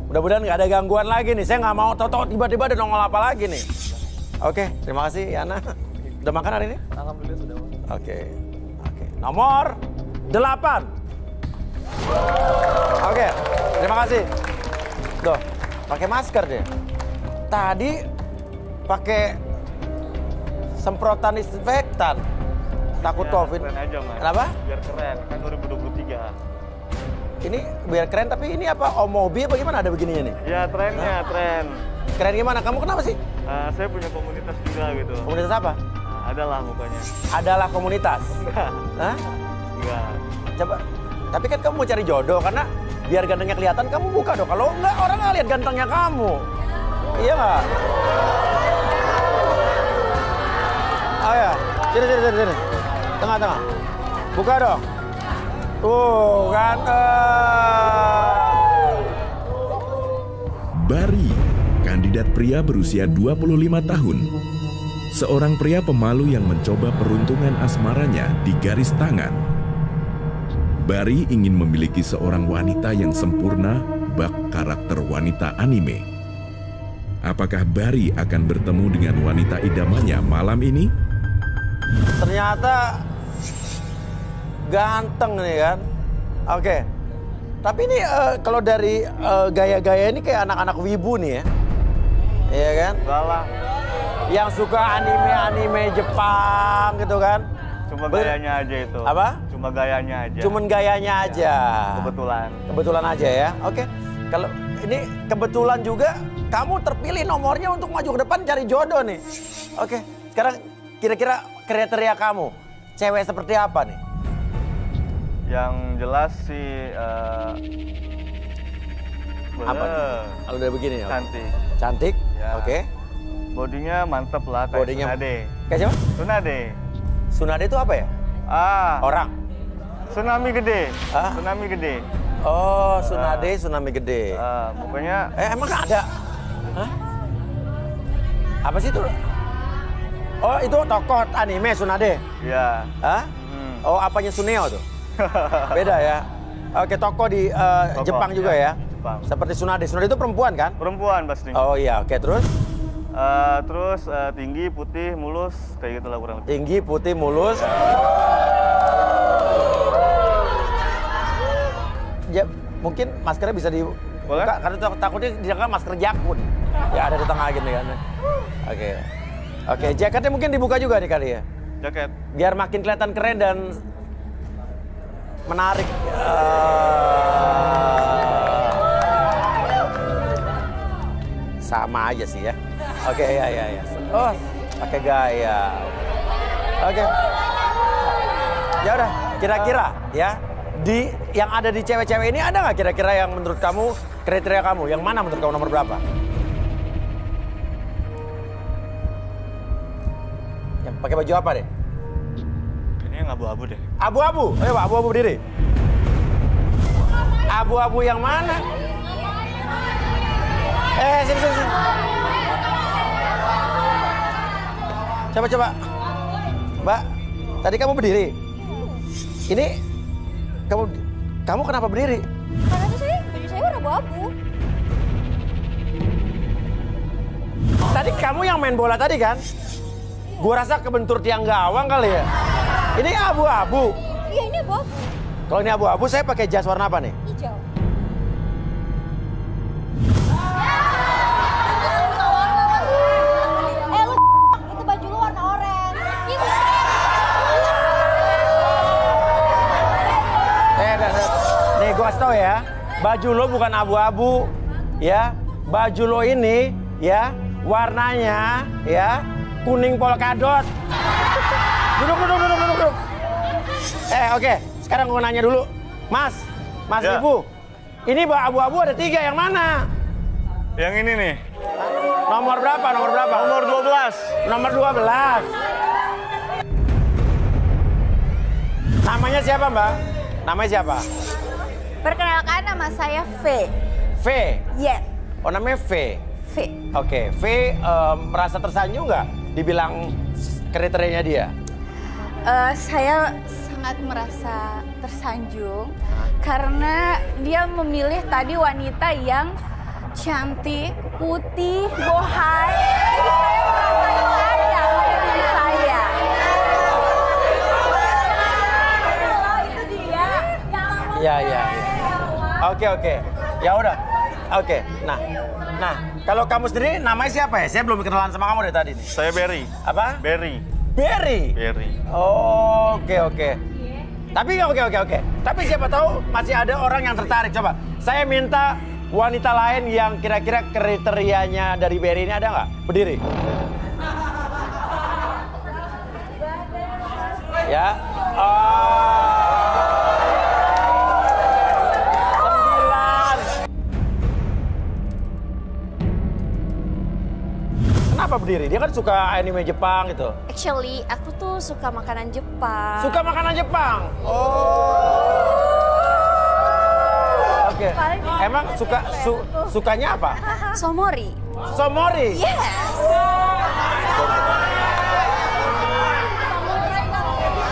Mudah-mudahan nggak ada gangguan lagi nih. Saya nggak mau tau-tau tiba-tiba ada nongol apa lagi nih. Oke, terima kasih Yana. Udah makan hari ini? Alhamdulillah sudah. Oke. Nomor 8. Oke, terima kasih. Tuh, pakai masker deh. Tadi pakai semprotan disinfektan. Takut COVID. Keren aja, Mas. Kenapa? Biar keren, kan 2023. Ini biar keren, tapi ini apa? Omobi apa gimana ada begininya nih? Ya, trennya, tren. Keren gimana? Kamu kenapa sih? Saya punya komunitas juga gitu. Komunitas apa? Adalah mukanya. Adalah komunitas. Enggak. Hah? Enggak. Coba. Tapi kan kamu mau cari jodoh karena biar gantengnya kelihatan, kamu buka dong. Kalau enggak, orang nggak lihat gantengnya kamu. Iya nggak? Oh ya, sini. Tengah. Buka dong. Tuh, ganteng. Bari, kandidat pria berusia 25 tahun. Seorang pria pemalu yang mencoba peruntungan asmaranya di garis tangan. Bari ingin memiliki seorang wanita yang sempurna bak karakter wanita anime. Apakah Bari akan bertemu dengan wanita idamannya malam ini? Ternyata ganteng nih kan. Oke. Tapi ini kalau dari gaya-gaya ini kayak anak-anak wibu nih ya. Iya kan? Enggak lah. Yang suka anime-anime Jepang gitu kan. Cuma gayanya aja itu. Apa? Cuma gayanya aja. Cuman gayanya aja. Kebetulan. Kebetulan aja ya. Oke. Kalau ini kebetulan juga kamu terpilih nomornya untuk maju ke depan cari jodoh nih. Oke. Sekarang kira-kira kriteria kamu cewek seperti apa nih? Yang jelas sih Apa? Kalau udah begini ya. cantik. Cantik. Ya. Oke. Bodinya mantep lah kayak Bodinya Tsunade. Kayak siapa? Tsunade. Tsunade itu apa ya? Orang. Tsunami gede. Ah? Tsunami gede. Oh, tsunami gede. Pokoknya Emang ada? Hah? Apa sih itu? Oh, itu tokoh anime Tsunade. ya. Hah? Oh, apanya Suneo tuh? Beda ya. Oke, tokoh di Tokoh, Jepang juga ya. Jepang. Seperti Tsunade. Tsunade itu perempuan kan? Perempuan pasti. Oh iya, oke terus? Terus tinggi, putih, mulus, kayak gitulah kurang lebih. Tinggi, putih, mulus. Ya, mungkin maskernya bisa dibuka karena takutnya dia masker jakun. Ya ada di tengah gini kan. Oke, jaketnya mungkin dibuka juga nih kali ya. Jaket. Biar makin kelihatan keren dan menarik. Sama aja sih ya. Oke, ya. Oh, pakai gaya. Oke. Ya udah, kira-kira ya di yang ada di cewek-cewek ini ada nggak kira-kira yang menurut kamu kriteria kamu? Yang mana menurut kamu nomor berapa? Yang pakai baju apa deh? Kayaknya yang abu-abu deh. Abu-abu. Ayo, Pak, abu-abu berdiri. Abu-abu yang mana? Sini. Coba. Mbak, tadi kamu berdiri. Ini kamu kenapa berdiri? Karena baju saya warna abu-abu. Tadi kamu yang main bola tadi kan? Gua rasa kebentur tiang gawang kali ya. Ini abu-abu. Iya, ini abu-abu. Kalau ini abu-abu, saya pakai jas warna apa nih? Hijau. Lu itu baju lu warna oranye. Nih gua kasih tau ya, baju lo bukan abu-abu, ya. Baju lo ini, ya, warnanya, ya, kuning polkadot. Duduk. Oke. Sekarang gua nanya dulu, Mas Ya. Ibu, ini abu-abu ada 3, yang mana? Yang ini nih. Nomor berapa? Nomor 12. Nomor 12. Namanya siapa, Mbak? Namanya siapa? Perkenalkan, nama saya V. V. Yes, Oh, namanya V. V. Oke, V merasa tersanjung nggak dibilang kriterianya dia? Saya sangat merasa tersanjung karena dia memilih tadi wanita yang cantik, putih, bohai. Jadi saya merasa itu ada pada diri saya. Itu dia. Iya. Oke. Ya udah. Oke. Nah, kalau kamu sendiri namanya siapa ya? Saya belum kenalan sama kamu dari tadi nih. Saya Berry. Apa? Berry. Berry. Oke. Tapi oke. Tapi siapa tahu masih ada orang yang tertarik. Coba, saya minta wanita lain yang kira-kira kriterianya dari Berry ini ada nggak? Berdiri. Ya. 9. berdiri? Dia kan suka anime Jepang gitu. Actually, aku tuh suka makanan Jepang. Suka makanan Jepang? Oke. Emang sukanya apa? Somori. Somori? Yes.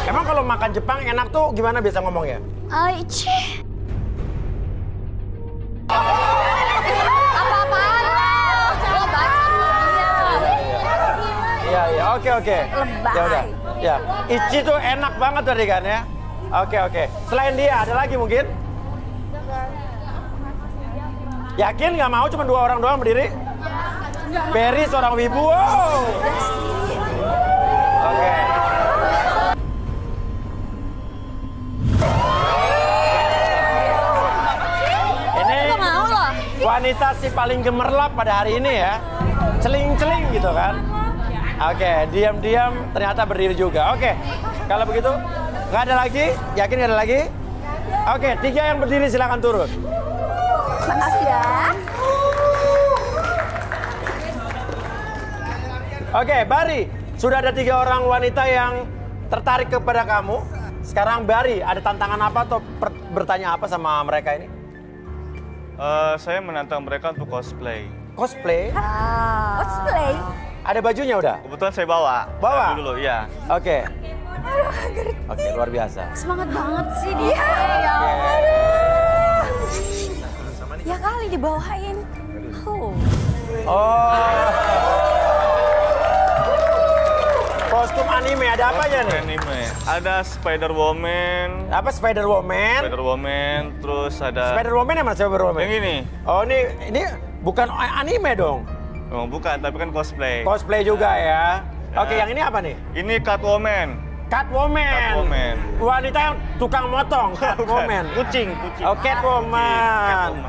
Emang kalau makan Jepang enak tuh gimana biasa ngomongnya? Aichi. Apa-apaan? Iya, oke. Lebay. Ya udah. Ya, Ichi tuh enak banget tadi kan ya? Oke. Selain dia ada lagi mungkin? Yakin nggak mau cuma 2 orang doang berdiri? Berry seorang wibu. Wow. Oke. Ini mau loh. wanita si paling gemerlap pada hari ini ya. Celing-celing gitu kan. Oke, diam-diam ternyata berdiri juga. Oke, kalau begitu nggak ada lagi? Yakin nggak ada lagi? Oke, 3 yang berdiri silakan turun. Maaf ya. Oke, Bari, sudah ada 3 orang wanita yang tertarik kepada kamu. Sekarang Bari, ada tantangan apa atau bertanya apa sama mereka ini? Saya menantang mereka untuk cosplay. Cosplay? Cosplay. Ada bajunya udah? Kebetulan saya bawa. Bawa? Dulu, iya. Oke. Oke, luar biasa. Semangat banget sih dia. Ya ampun. Ya kali dibawain. Kostum anime ada apa aja nih? Anime. Ada Spider-Woman. Apa Spider-Woman? Spider-Woman, terus ada... Spider-Woman yang mana Spider-Woman? Yang ini. Oh, ini bukan anime dong? Oh, bukan, tapi kan cosplay. Cosplay juga ya. Oke, yang ini apa nih? Ini Catwoman. Catwoman. Wanita yang tukang motong. Catwoman. Kucing. Oh, Catwoman.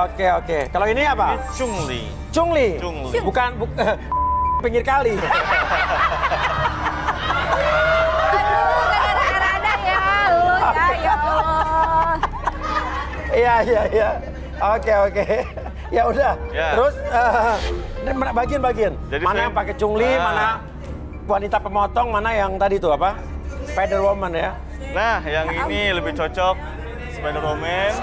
Oke. Kalau ini apa? Ini Chun-Li. Chun-Li. Bukan pinggir kali. Ada ya lu ya. Iya. Oke. Ya udah. Ya. Terus bagian-bagian. Mana yang pakai Chun-Li, mana wanita pemotong, mana yang tadi tuh apa? Spider-Woman ya. Nah, yang ini lebih cocok Spider-Woman.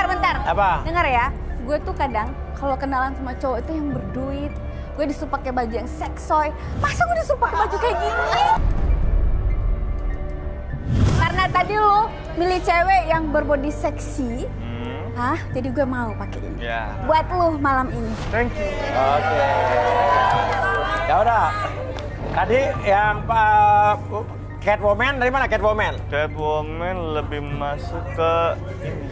Bentar. Apa? Dengar ya, gue tuh kadang kalau kenalan sama cowok itu yang berduit, gue disuruh pakai baju yang seksoy. Masa gue disuruh pakai baju kayak gini? Karena tadi lo milih cewek yang berbody seksi, jadi gue mau pakai ini. Ya. Buat lo malam ini. Thank you. Oke. Ya udah. Tadi yang Catwoman dari mana Catwoman? Catwoman lebih masuk ke ini.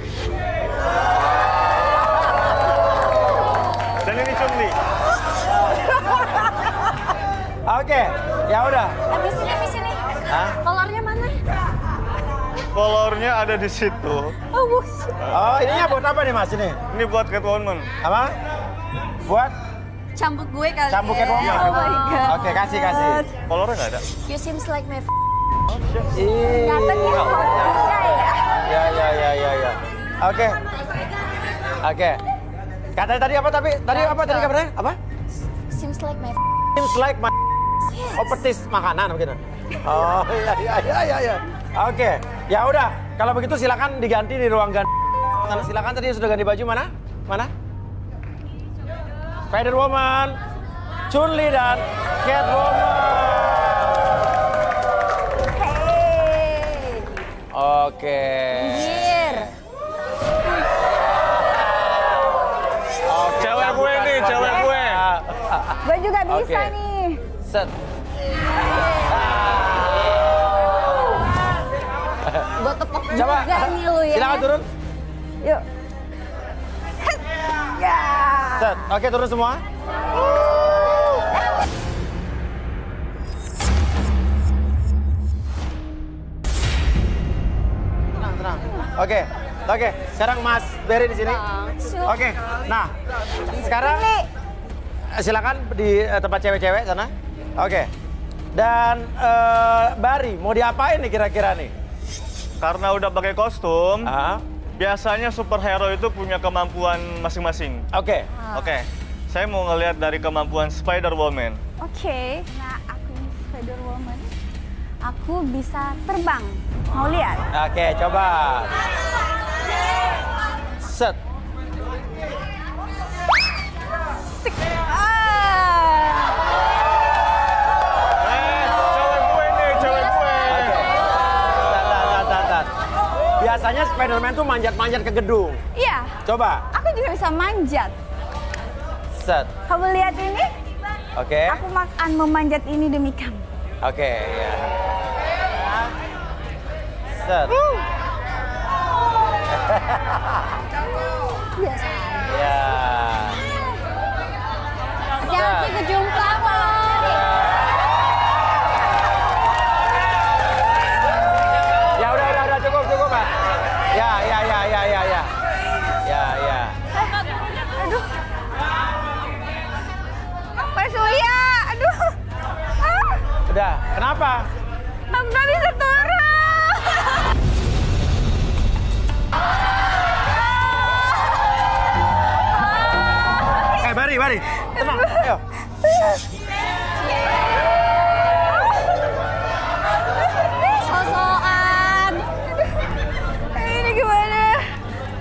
Dan ini Chun-Li. Oke, ya udah. Habis ini. Hah? Kolornya mana? Kolornya ada di situ. Oh, buset. Oh, ininya buat apa nih Mas ini? Ini buat Catwoman. Apa? Buat Cambuk gue kali. cambuk Catwoman. Oh my God. Oke, kasih. Kolornya nggak ada. You seems like my Ih. Gaten ya hobinya ya. Ya. Oke. Katanya tadi apa kabarnya? Apa? Seems like my Seems like my Oh, petis makanan begitu. Oh, iya. Oke. Ya udah, kalau begitu silakan diganti di ruang ganti. Silakan tadi sudah ganti baju mana? Spider-Woman, Chun-Li dan Catwoman. Oke. Cewek gue nih, cewek gue. Gue juga bisa Oke. nih. Set. Gue tepok Coba. juga nih lu ya. Silakan turun. Yuk. Ya. Set. Oke, turun semua. Tenang. Oke. Sekarang Mas Berry di sini. Oke. Nah, sekarang silakan di tempat cewek-cewek sana. Oke. Dan Bari, mau diapain nih kira-kira nih? Karena udah pakai kostum, Ah, biasanya superhero itu punya kemampuan masing-masing. Oke. Oke. Saya mau ngelihat dari kemampuan Spider-Woman. Oke. Nah, aku ini Spider-Woman. Aku bisa terbang. Mau lihat? Oke, coba. Set. Cewek gue nih, cewek gue. Tar. Biasanya Spider-Man tuh manjat-manjat ke gedung. Iya. Coba. Aku juga bisa manjat. Set. Kamu lihat ini? Oke. Aku akan memanjat ini demi kamu. Oke, ya. Set. Biasa. Ya. Hati-hati kecium pelawak. Ya udah cukup, Mas. Ya. Aduh. Pak Surya, aduh. Udah, kenapa? Aku nggak bisa turun. Bari. Tenang, ayo. Sosokan. Ini gimana?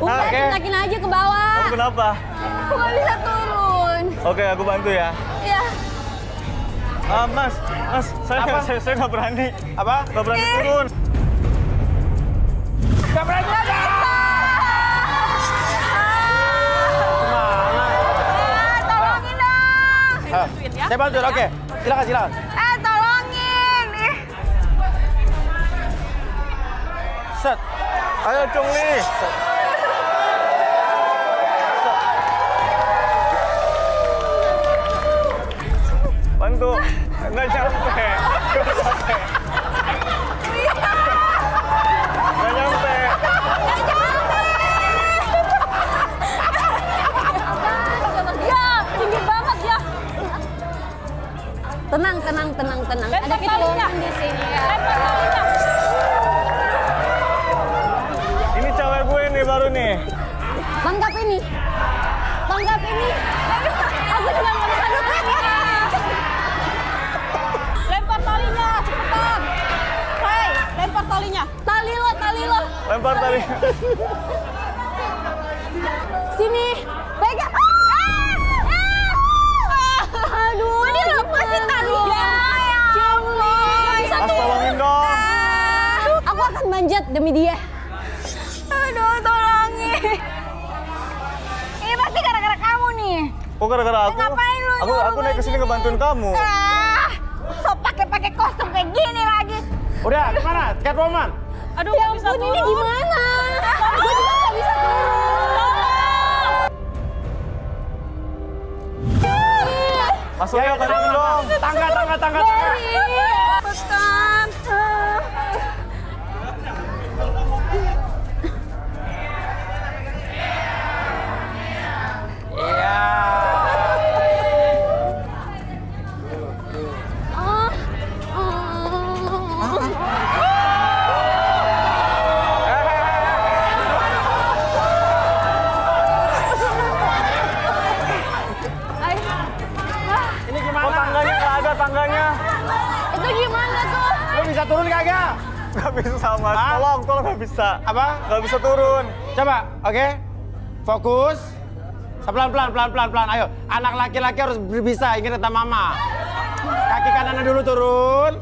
Udah, Oke. nakin aja ke bawah. Kamu kenapa? Aku nggak bisa turun. Oke, aku bantu ya. Ya. Mas, saya nggak berani. Apa? Nggak berani turun. Gak berani. Tolongin dong. Saya bantu, oke. Silakan. Tolongin. Set. Ayo, Chungli. Bantu. Nggak nyampe. Nggak nyampe. Ya, tinggi banget ya. Tenang. Ada pitulungan di sini ya. Ini cewek gue nih baru nih. Tangkap ini. Aku juga nggak bisa duduk. Lempar talinya, cepetan. Hei, lempar talinya. Tali lo. Lempar tali. Sini. Pegang. Aduh, ini lepasin talinya. Mas, tolongin dong. Aku akan manjat demi dia. Aduh, tolongin. Ini pasti gara-gara kamu nih. Kok gara-gara aku? Ngapain lu Aku naik ke sini ngebantuin kamu. So pakai kostum kayak gini lagi. Udah, kemana? Catwoman. Aduh, Ya nggak bisa ampun, ini turun. gimana? Gue juga nggak bisa turun. Masuknya ke dalam dong. Tangga. Pekan. Iya. Ini gimana? Oh, tangganya nggak ada tangganya. Itu gimana tuh? Lu bisa turun kagak? Nggak bisa, Mas. Hah? Tolong nggak bisa. Apa? Nggak bisa turun. Coba, oke? Fokus. Pelan. Ayo, anak laki-laki harus bisa, ingat kata mama. Kaki kanannya dulu turun.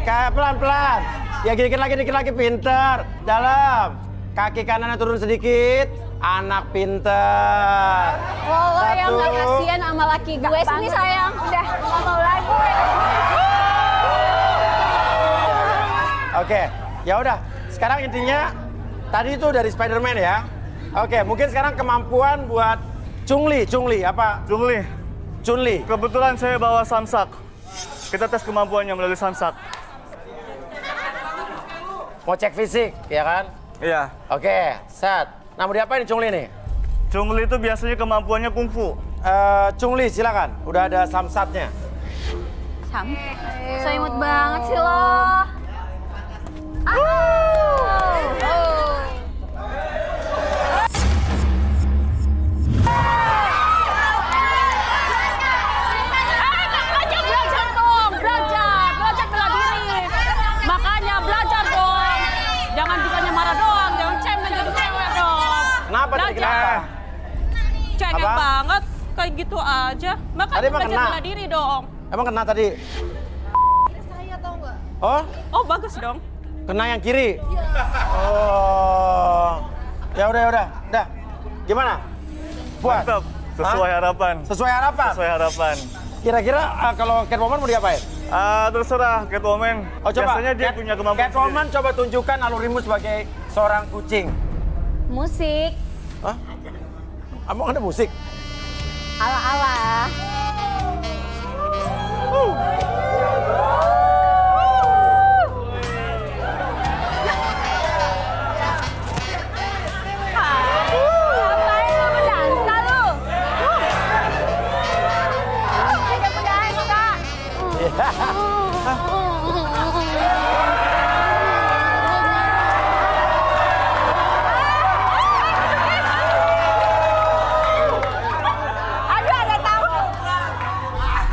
Kayak pelan-pelan. Ya dikit lagi, pinter. Dalam. Kaki kanannya turun sedikit. Anak pinter. Lo yang Satu. gak kasihan sama laki gue sini sayang. Udah, gak mau lagi. Oke, ya udah. Sekarang intinya tadi itu dari Spider-Man ya. Oke, mungkin sekarang kemampuan buat Chungli apa? Chunli. Kebetulan saya bawa samsak. Kita tes kemampuannya melalui samsak. Mau cek fisik, ya kan? Iya. Oke, set. Nah, mau diapain Chungli nih? Chungli itu biasanya kemampuannya kungfu. Chungli, silakan. Udah ada samsatnya. So imut banget sih lo. kenapa? Cengeng Apa? banget, kayak gitu aja. Makanya Tadi emang belajar kena? bela diri dong. Emang kena tadi? Saya tahu nggak? Oh, Oh bagus dong. kena yang kiri? Oh, ya udah. Gimana? Puas? Mantap. Sesuai harapan. Sesuai harapan? Sesuai harapan. Kira-kira kalau Catwoman mau diapain? Terserah Catwoman. Oh coba, Biasanya dia punya kemampuan Catwoman coba tunjukkan alurimu sebagai seorang kucing. Musik. Hah? Emang ada musik? Ala-ala. Ngapain lu berdansa lu? Ajak berdansa. Aduh, ada tamu.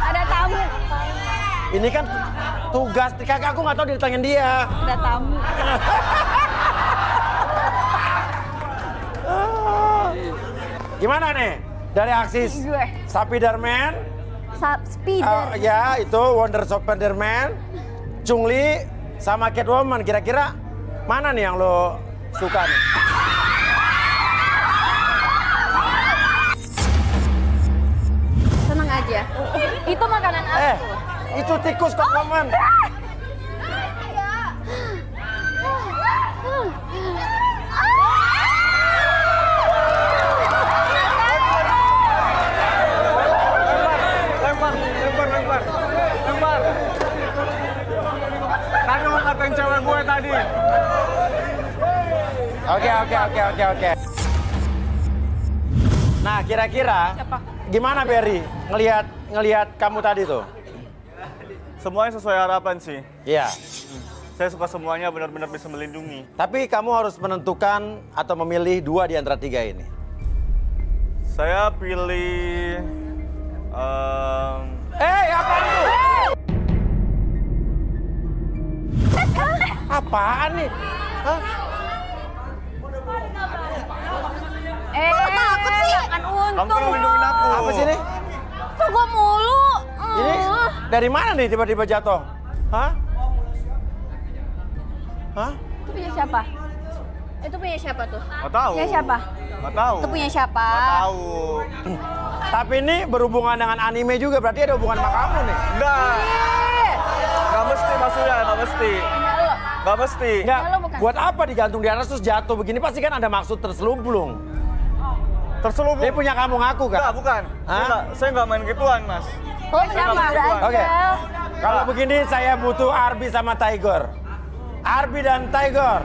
Ada tamu. Ini kan tugas kakak, aku nggak tahu ditanya dia. Ada tamu. Gimana nih? Dari aksi Gue. Spiderman, Spider. ya itu Wonder Spiderman, Chungli, sama Catwoman. Kira-kira mana nih yang lo suka nih? Tenang aja. Itu makanan aku. Itu tikus Catwoman. Lempar. Tadi mau ngatain cewek gue tadi. Oke. Nah, kira-kira gimana Berry ngelihat kamu tadi tuh? Semuanya sesuai harapan sih. Iya. Saya suka semuanya benar-benar bisa melindungi. Tapi kamu harus menentukan atau memilih 2 di antara 3 ini. Saya pilih... Apaan tuh? Apaan nih? Hah? Takut sih. Kan Kamu untung. kan melindungi aku. Apa sih ini? Kok gua mulu? Ini dari mana nih tiba-tiba jatuh? Hah? Itu punya siapa? Itu punya siapa tuh? Nggak tahu. Punya siapa? Nggak tahu. Itu punya siapa? Nggak tahu. Tapi ini berhubungan dengan anime juga, berarti ada hubungan sama kamu nih. Enggak. Nggak mesti maksudnya, nggak mesti. Nggak mesti. Enggak, lo bukan. buat apa digantung di atas terus jatuh begini? Pasti kan ada maksud terselubung. Terselubung. Dia punya kamu ngaku kan? Enggak, bukan. Hah? Saya nggak main gituan, Mas. Oh, siapa? Oke. Kalau begini saya butuh Arby sama Tiger. Arby dan Tiger.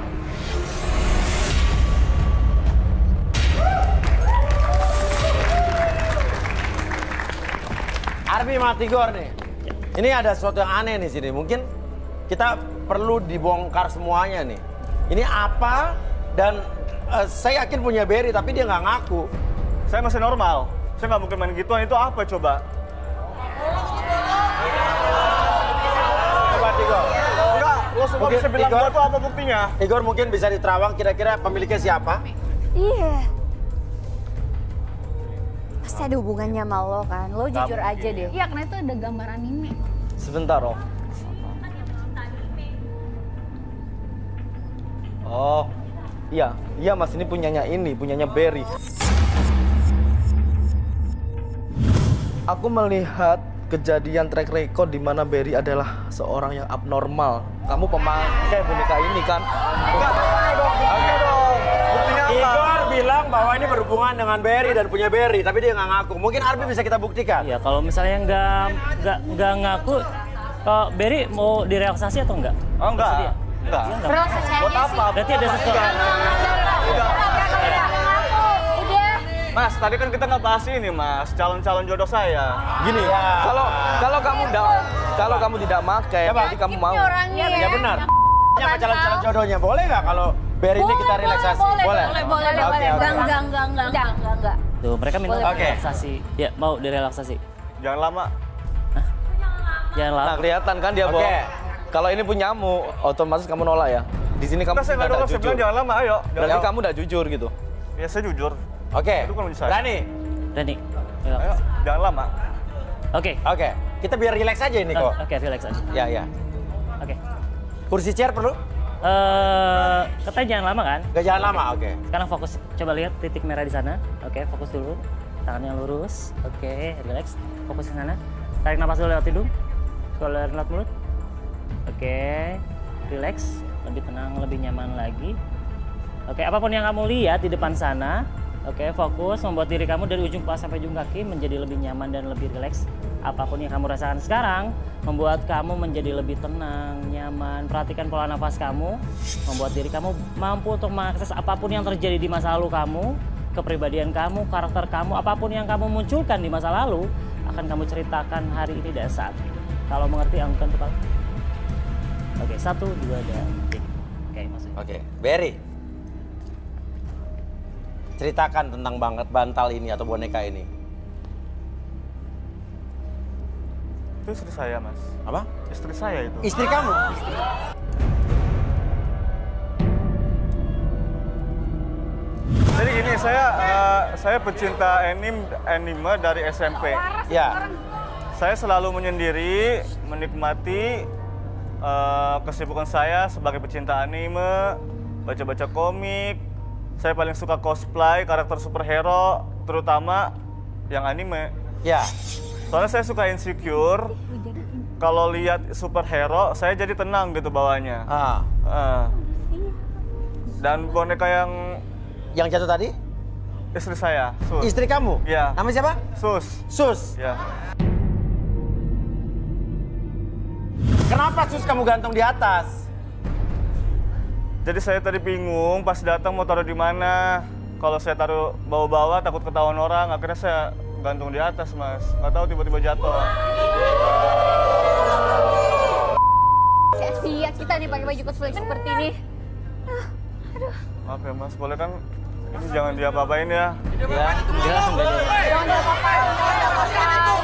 Arby sama Tiger nih. Ini ada sesuatu yang aneh nih sini. Mungkin kita perlu dibongkar semuanya nih. Ini apa? Dan saya yakin punya Berry tapi dia nggak ngaku. Saya masih normal. Saya nggak mungkin main gituan. Itu apa coba? Coba Tiger. Enggak, lo semua Mungkin bisa bilang Igor- gua tuh apa buktinya? Igor mungkin bisa diterawang kira-kira pemiliknya siapa? Iya. Pasti ada hubungannya sama lo kan. Lo jujur aja deh. Iya, karena itu ada gambar anime. Sebentar, Om. Oh, iya Mas, ini punyanya Berry. Aku melihat kejadian track record di mana Berry adalah seorang yang abnormal. Kamu pemakai boneka ini kan? Oke dong. Buktinya apa? Igor bilang bahwa ini berhubungan dengan Berry dan punya Berry, tapi dia nggak ngaku. Mungkin Arby bisa kita buktikan. Ya kalau misalnya nggak ngaku, kalau Berry mau direlaksasi atau enggak? Oh, enggak. Bersedia? Enggak. Dia enggak. Proses aja Buat sih. apa? Berarti ada sesuatu. Udah. Mas, tadi kan kita nggak bahas ini, Mas. Calon-calon jodoh saya. Gini, Ya. kalau kamu tidak pakai, Coba. berarti kamu mau. Orangnya Ya benar. Yang calon-calon jodohnya boleh nggak kalau Berry ini kita relaksasi? Boleh. Oke. Enggak. Tuh, mereka minta Oke. relaksasi. Ya, mau direlaksasi. Jangan lama. Jangan Nah, lama. kelihatan kan dia Oke. bohong. Kalau ini punyamu, otomatis kamu nolak ya. Di sini kamu Saya nggak tidak dulu, saya jujur. bilang jangan lama, ayo. Berarti kamu udah jujur gitu. Ya, saya jujur. Oke, Itu kan saya. berani? Berani. Ayo, jangan lama. Oke. Oke, kita biar relax aja ini kok. Oke, relax aja. Ya. Oke. Kursi chair perlu? Katanya jangan lama kan? Gak jangan lama, oke. Sekarang fokus, coba lihat titik merah di sana. Oke, fokus dulu. Tangannya lurus. Oke, relax. Fokus ke sana. Tarik napas dulu lewat hidung. Keluar lewat mulut. Oke, relax. Lebih tenang, lebih nyaman lagi. Oke, apapun yang kamu lihat di depan sana, oke, fokus membuat diri kamu dari ujung kepala sampai ujung kaki menjadi lebih nyaman dan lebih relax. Apapun yang kamu rasakan sekarang, membuat kamu menjadi lebih tenang, nyaman. Perhatikan pola nafas kamu, membuat diri kamu mampu untuk mengakses apapun yang terjadi di masa lalu kamu, kepribadian kamu, karakter kamu, apapun yang kamu munculkan di masa lalu, akan kamu ceritakan hari ini dan saat ini. Kalau mengerti, angkat kepala. Oke, 1, 2, dan 3. Oke, masuk. Oke, Berry. Ceritakan tentang bantal ini atau boneka ini. Itu istri saya, Mas. Apa? Istri saya itu. Istri kamu? Jadi gini, saya pecinta anime dari SMP. Ya. Saya selalu menyendiri, menikmati kesibukan saya sebagai pecinta anime, baca-baca komik. Saya paling suka cosplay karakter superhero, terutama yang anime. Ya. Soalnya saya suka insecure. Kalau lihat superhero, saya jadi tenang gitu bawahnya. Dan boneka yang jatuh tadi? Istri saya, Sus. Istri kamu? Iya. Namanya siapa? Sus. Sus? Ya. Kenapa Sus kamu gantung di atas? Jadi saya tadi bingung pas datang mau taruh di mana. Kalau saya taruh bawah-bawah takut ketahuan orang, akhirnya saya gantung di atas, Mas. Nggak tahu tiba-tiba jatuh. Sia-sia kita nih pakai baju cosplay seperti ini. Aduh. Maaf ya, Mas. Boleh kan ini jangan diapa-apain ya. Ya, langsung gak ada. Jangan diapa-apain.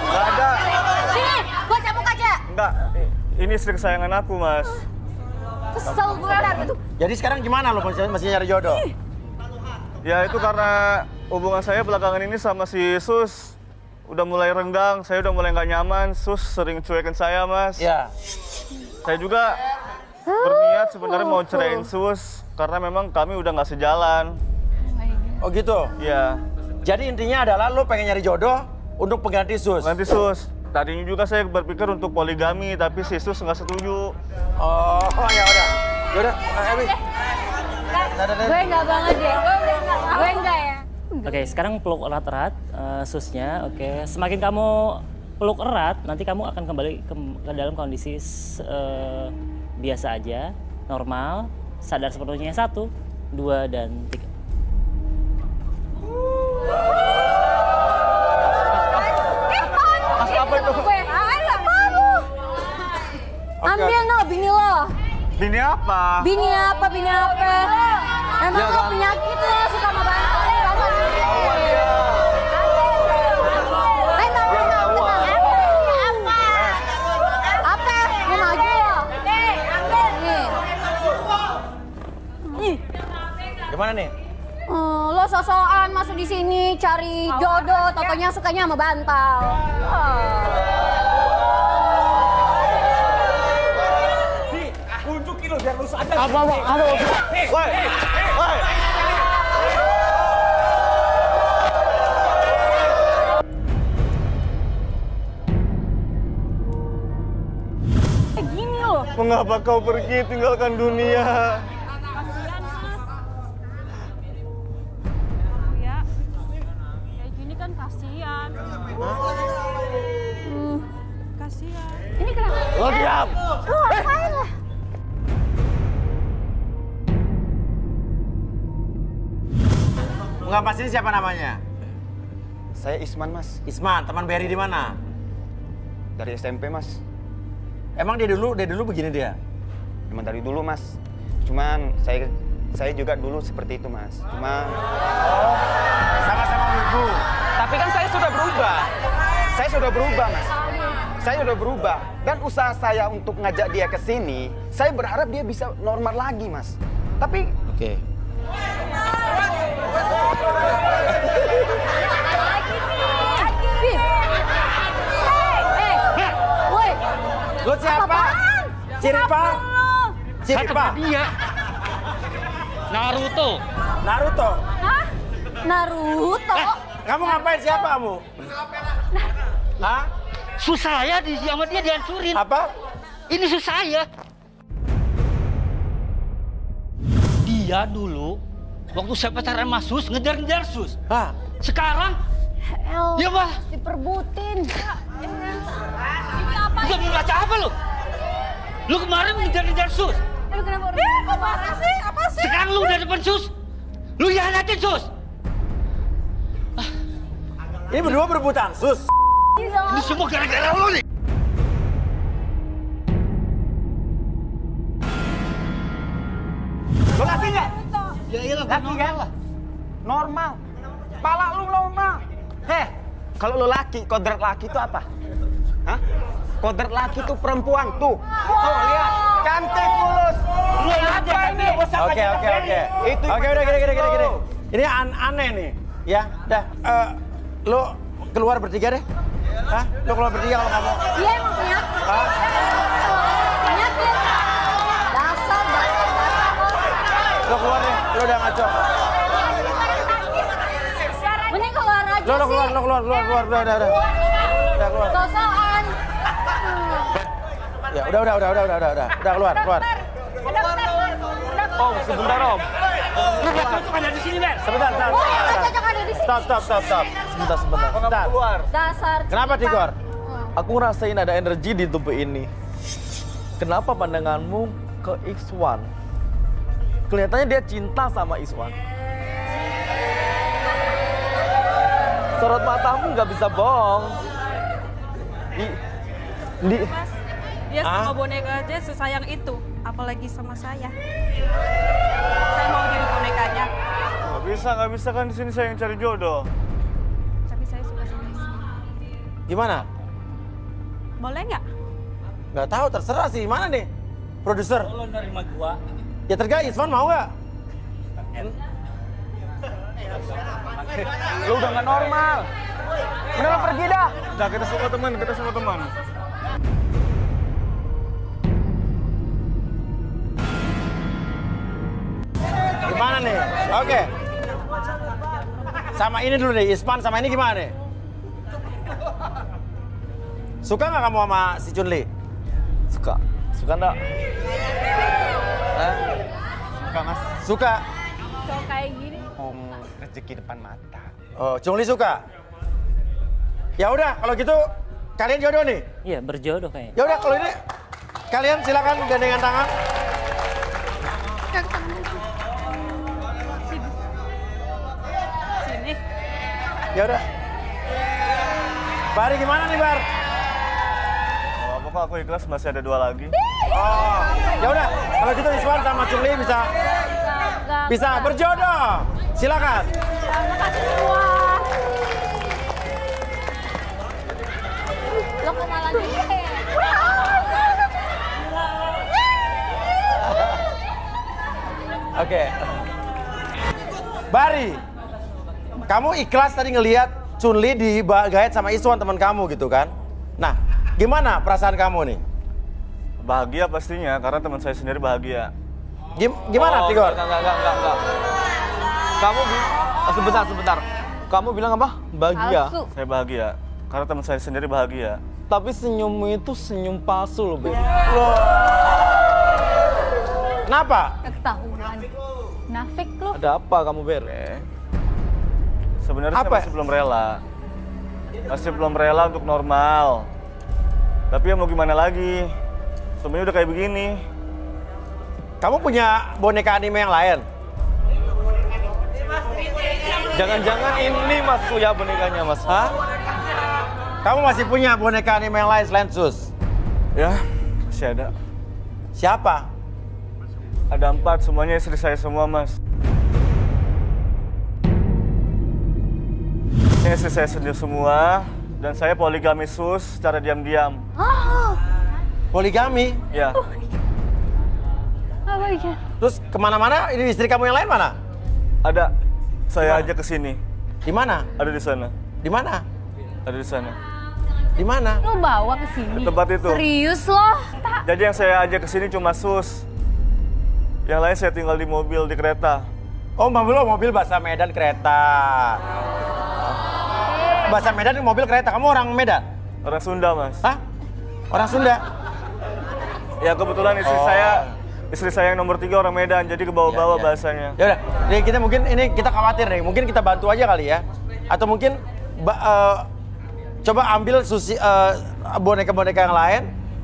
Nggak ada. Sini, gua cabut aja. Enggak, ini istri kesayangan aku, Mas. Kesel gue lihat itu. Jadi sekarang gimana lo masih nyari jodoh? Ya itu karena hubungan saya belakangan ini sama si Sus udah mulai renggang, saya udah mulai nggak nyaman. Sus sering cuekin saya, Mas. Ya. Saya juga berniat sebenarnya mau ceraiin Sus karena memang kami udah nggak sejalan. Oh gitu? Iya. Jadi intinya adalah lo pengen nyari jodoh untuk pengganti Sus? Pengganti Sus. Tadinya juga saya berpikir untuk poligami, tapi si Sus nggak setuju. Oh ya udah. Yaudah, Emi. Gue enggak banget deh. Gue enggak ya. Oke, sekarang peluk erat-erat Susnya. Oke, semakin kamu peluk erat, nanti kamu akan kembali ke dalam kondisi biasa aja, normal, sadar sepenuhnya. 1, 2, dan 3. Apa itu? Ambil no, bini lo. Bini apa? Bini apa? Bini apa? Emang lo penyakit lo suka sama bantal. Apa? Ini maju lo. Nih. Gimana nih? Lo sosokan masuk di sini cari jodoh, totonya sukanya sama bantal. Tunjukin lo biar lu sadar. Apa? Aduh. Woi, woi. Gini lo. Mengapa kau pergi tinggalkan dunia? Ya, kayak gini kan kasihan. Kasihan. Ini kenapa? Lo diam. Lo ngapain lah? Enggak pasti siapa namanya? Saya Isman, Mas. Isman, teman Berry di mana? Dari SMP, Mas. Emang dia dulu begini dia? Emang dari dulu, Mas. Cuman saya juga dulu seperti itu, Mas. Cuma Sama-sama ibu. tapi kan saya sudah berubah. Saya sudah berubah, Mas. Saya sudah berubah. Dan usaha saya untuk ngajak dia ke sini, saya berharap dia bisa normal lagi, Mas. Tapi Oke. Lu siapa? Ciripa? Ciripa? Dia. Naruto. Naruto? Hah? Naruto? Kamu ngapain, siapa kamu? Hah? Sus saya sama dia dihancurin. Apa? Ini sus saya. Dia dulu, waktu saya pacaran sama Sus, ngejar-ngejar Sus. Hah? Sekarang, ya Pak. Diperbutin. Ini apa? Udah membaca apa lu? Lu kemarin ngejar-ngejar Sus. Lu kenapa? Apa sih? Apa sih? Sekarang lu udah depan Sus. Lu hianatin Sus. Ini berdua berebutan, Sus. Ini semua gara-gara lu nih. Lo laki nggak? Ya iyalah, Laki kan? Normal. Pala lu normal. Heh, kalau lo laki, kodrat laki itu apa? Hah? Kodrat laki itu perempuan tuh. Tuh lihat, cantik mulus. Lu aja ini? Oke. Itu Oke, udah gini. Ini aneh nih. Ya, dah. Lu keluar bertiga deh. Hah? Lu keluar bertiga kalau kamu. Iya emang penyakit. Hah? Penyakit. Dasar. Lu keluar deh. Lu udah ngaco. Mending keluar aja sih. Lu keluar. Udah keluar. Sosokan. Ya, udah keluar. Om, sebentar Om. Lu gak cocok ada di sini, Ber. Sebentar. Nggak cocok ada di sini. Stop. Sebentar. Keluar. Dasar. Kenapa, Tigor? Aku ngerasain ada energi di tubuh ini. Kenapa pandanganmu ke X1? Kelihatannya dia cinta sama X1. Sorot matamu nggak bisa bohong. Mas, dia sama Ah? boneka aja sesayang itu, apalagi sama saya. Saya mau jadi bonekanya, Nggak bisa kan di sini saya yang cari jodoh. tapi saya suka sama Isma. Gimana? Boleh nggak? Nggak tahu, terserah sih. Mana nih? Produser. Lu nerima gua. Ya tergantung, Isvan mau nggak? Lu udah nggak normal. Mending pergi dah. Udah, kita semua teman. Gimana nih? Oke. Sama ini dulu deh, Ispan sama ini gimana nih? Suka nggak kamu sama si Chunli? Suka enggak? Suka mas. Suka. So kayak gini. Rezeki depan mata. Oh, Chunli suka. Ya udah, kalau gitu kalian jodoh nih. Iya, berjodoh kayaknya. Ya udah, kalau ini kalian silakan gandengan tangan. Sini. Ya udah. Bari gimana nih, Bar? Kalau apa kok aku ikhlas, masih ada 2 lagi. Oh, ya udah. Kalau gitu Iswan sama Chunli bisa berjodoh. Silakan. Terima kasih semua. Lo kenalan juga ya? Oke. Bari, kamu ikhlas tadi ngelihat Chunli digait sama Iswan teman kamu gitu kan? Nah, gimana perasaan kamu nih? Bahagia pastinya, karena teman saya sendiri bahagia. Gimana, Tigor? Enggak. Kamu sebentar. Kamu bilang apa? Bahagia. Palsu. Saya bahagia, karena teman saya sendiri bahagia. Tapi senyummu itu senyum palsu loh, Beb. Kenapa? Ketahuan. Nafik lu. Ada apa kamu, Ber? Sebenarnya saya Apa? masih belum rela. Masih belum rela untuk normal. Tapi ya mau gimana lagi? Semuanya udah kayak begini. Kamu punya boneka anime yang lain? Jangan-jangan ini Mas punya bonekanya, Mas. Hah? Kamu masih punya boneka anime yang lain selain Sus? Ya, masih ada. Siapa? Ada 4, semuanya istri saya semua, Mas. Ini istri saya sendiri semua, dan saya poligami Sus secara diam-diam. Poligami? Ya. Apa ya? Terus kemana-mana? Ini istri kamu yang lain mana? Ada. Saya ajak ke sini. Di mana? Ada di sana. Di mana? Ada di sana. Di mana? Lu bawa ke sini. Di tempat itu. Serius loh? Jadi yang saya ajak ke sini cuma Sus. Yang lain saya tinggal di mobil, di kereta. Oh, mobil bahasa Medan kereta. Bahasa Medan mobil kereta. Kamu orang Medan? Orang Sunda, Mas. Hah? Orang Sunda? Ya kebetulan istri saya yang nomor 3 orang Medan, jadi kebawa-bawa bahasanya. Ya udah, nih kita mungkin kita khawatir nih. Mungkin kita bantu aja kali ya. Atau mungkin coba ambil boneka-boneka yang lain.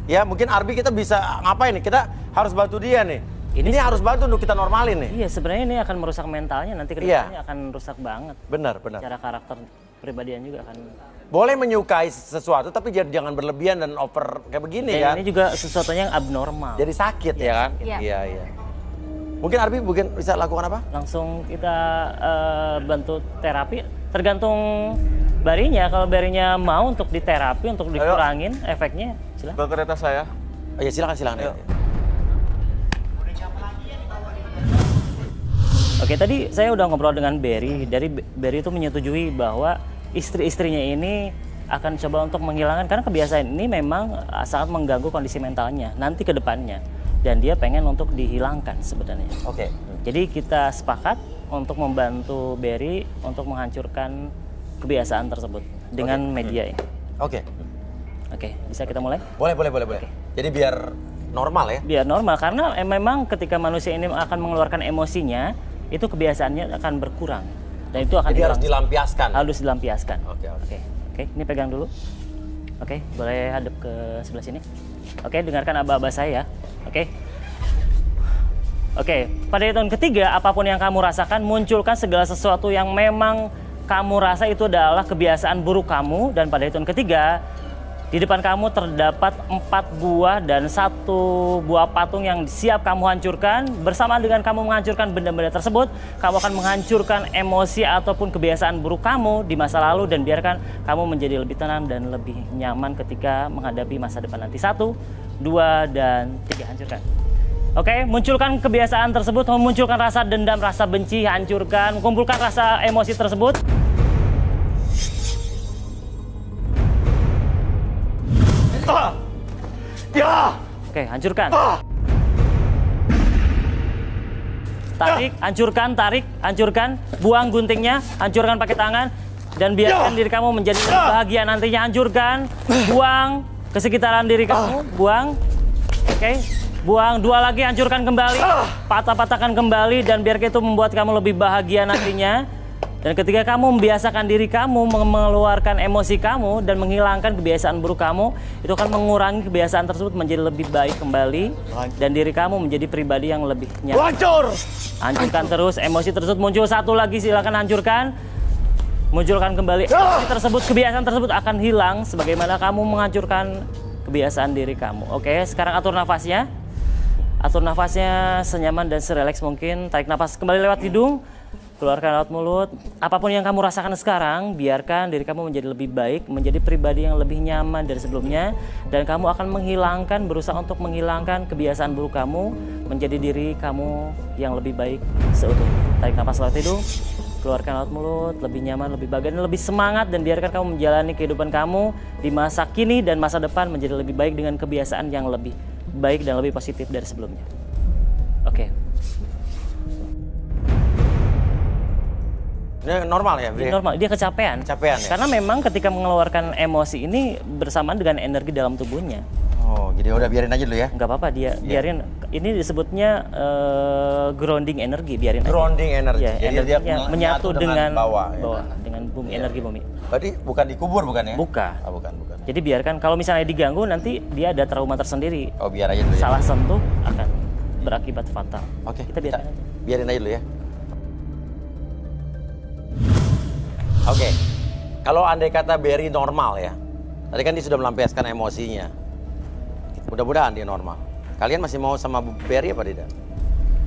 Ya, mungkin Arbi kita bisa ngapain nih? Kita harus bantu dia nih. Ini harus bantu untuk kita normalin nih. Iya, sebenarnya ini akan merusak mentalnya, nanti ke depannya akan rusak banget. Benar. Cara karakter pribadian juga akan. Boleh menyukai sesuatu, tapi jangan berlebihan dan over kayak begini ya. Ini juga sesuatunya yang abnormal. Jadi sakit ya kan? Iya. Mungkin Arbi bisa lakukan apa? Langsung kita bantu terapi, tergantung Barinya. Kalau Barinya mau untuk diterapi, untuk dikurangin efeknya, silakan. Ke kereta saya. Oh ya silakan. Oke, tadi saya udah ngobrol dengan Barry. Barry itu menyetujui bahwa istri-istrinya ini akan coba untuk menghilangkan, karena kebiasaan ini memang sangat mengganggu kondisi mentalnya nanti ke depannya. Dan dia pengen untuk dihilangkan sebenarnya. Oke. Jadi kita sepakat untuk membantu Barry untuk menghancurkan kebiasaan tersebut dengan media ini. Oke, bisa kita mulai? Boleh. Jadi biar normal ya? Biar normal, karena memang ketika manusia ini akan mengeluarkan emosinya, itu kebiasaannya akan berkurang. Dan itu akan harus dilampiaskan? Harus dilampiaskan. Oke, ini pegang dulu. Oke, boleh hadap ke sebelah sini. Oke, dengarkan aba-aba saya. Oke, pada hitungan ketiga, apapun yang kamu rasakan, munculkan segala sesuatu yang memang kamu rasa itu adalah kebiasaan buruk kamu. Dan pada hitungan ketiga, di depan kamu terdapat 4 buah dan 1 buah patung yang siap kamu hancurkan. Bersamaan dengan kamu menghancurkan benda-benda tersebut, kamu akan menghancurkan emosi ataupun kebiasaan buruk kamu di masa lalu, dan biarkan kamu menjadi lebih tenang dan lebih nyaman ketika menghadapi masa depan nanti. 1, 2, dan 3, hancurkan. Oke, munculkan kebiasaan tersebut, memunculkan rasa dendam, rasa benci, hancurkan, kumpulkan rasa emosi tersebut. Oke, hancurkan. Tarik, hancurkan. Buang guntingnya, hancurkan pakai tangan. Dan biarkan diri kamu menjadi lebih bahagia nantinya. Hancurkan, buang ke sekitaran diri kamu, buang. Oke, buang. 2 lagi, hancurkan kembali. Patah-patahkan kembali, dan biar itu membuat kamu lebih bahagia nantinya. Dan ketika kamu membiasakan diri kamu mengeluarkan emosi kamu dan menghilangkan kebiasaan buruk kamu, itu akan mengurangi kebiasaan tersebut menjadi lebih baik kembali, dan diri kamu menjadi pribadi yang lebih nyaman. Hancurkan terus emosi tersebut. Muncul 1 lagi, silakan hancurkan. Munculkan kembali emosi tersebut, kebiasaan tersebut akan hilang sebagaimana kamu menghancurkan kebiasaan diri kamu. Oke, sekarang atur nafasnya. Atur nafasnya senyaman dan serelaks mungkin. Tarik nafas kembali lewat hidung. Keluarkan lewat mulut. Apapun yang kamu rasakan sekarang, biarkan diri kamu menjadi lebih baik, menjadi pribadi yang lebih nyaman dari sebelumnya. Dan kamu akan berusaha untuk menghilangkan kebiasaan buruk kamu, menjadi diri kamu yang lebih baik seutuhnya. Tarik nafas lewat hidung, keluarkan lewat mulut, lebih nyaman, lebih bahagia, dan lebih semangat. Dan biarkan kamu menjalani kehidupan kamu di masa kini dan masa depan menjadi lebih baik dengan kebiasaan yang lebih baik dan lebih positif dari sebelumnya. Oke. Ini normal ya? Normal, dia kecapean. Ya? Karena memang ketika mengeluarkan emosi ini bersamaan dengan energi dalam tubuhnya. Oh, jadi udah biarin aja dulu ya? Nggak apa-apa, biarin. Ini disebutnya grounding energi, biarin aja. Grounding energi. Ya, jadi energinya menyatu dengan bawah, dengan bumi, energi bumi. Berarti bukan dikubur bukan ya? Bukan. Oh, bukan. Jadi biarkan, kalau misalnya diganggu nanti dia ada trauma tersendiri. Oh, biar aja dulu ya? Salah sentuh akan berakibat fatal. Oke, kita biarin aja. Biarin aja dulu ya. Oke, kalau andai kata Barry normal ya, tadi kan dia sudah melampiaskan emosinya. Mudah-mudahan dia normal. Kalian masih mau sama Barry apa tidak?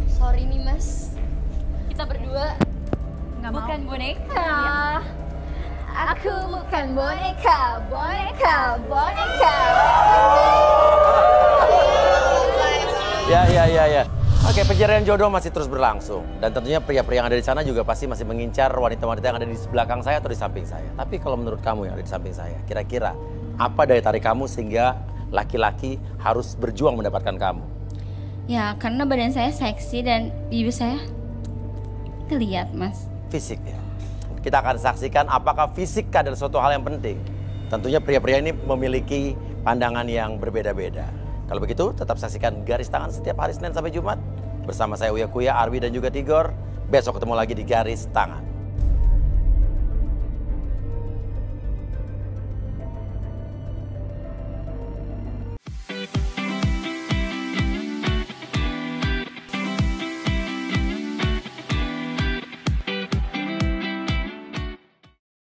Sorry nih mas, kita berdua bukan boneka. Aku bukan boneka. Ya. Oke, pencarian jodoh masih terus berlangsung. Dan tentunya pria-pria yang ada di sana juga pasti masih mengincar wanita-wanita yang ada di belakang saya atau di samping saya. Tapi kalau menurut kamu yang ada di samping saya, kira-kira Apa daya tarik kamu sehingga laki-laki harus berjuang mendapatkan kamu? Ya, karena badan saya seksi dan bibir saya terlihat, Mas. Fisik ya. Kita akan saksikan apakah fisik adalah suatu hal yang penting. Tentunya pria-pria ini memiliki pandangan yang berbeda-beda. Kalau begitu, tetap saksikan Garis Tangan setiap hari Senin sampai Jumat. Bersama saya Uya Kuya, Arwi dan juga Tigor. Besok ketemu lagi di Garis Tangan.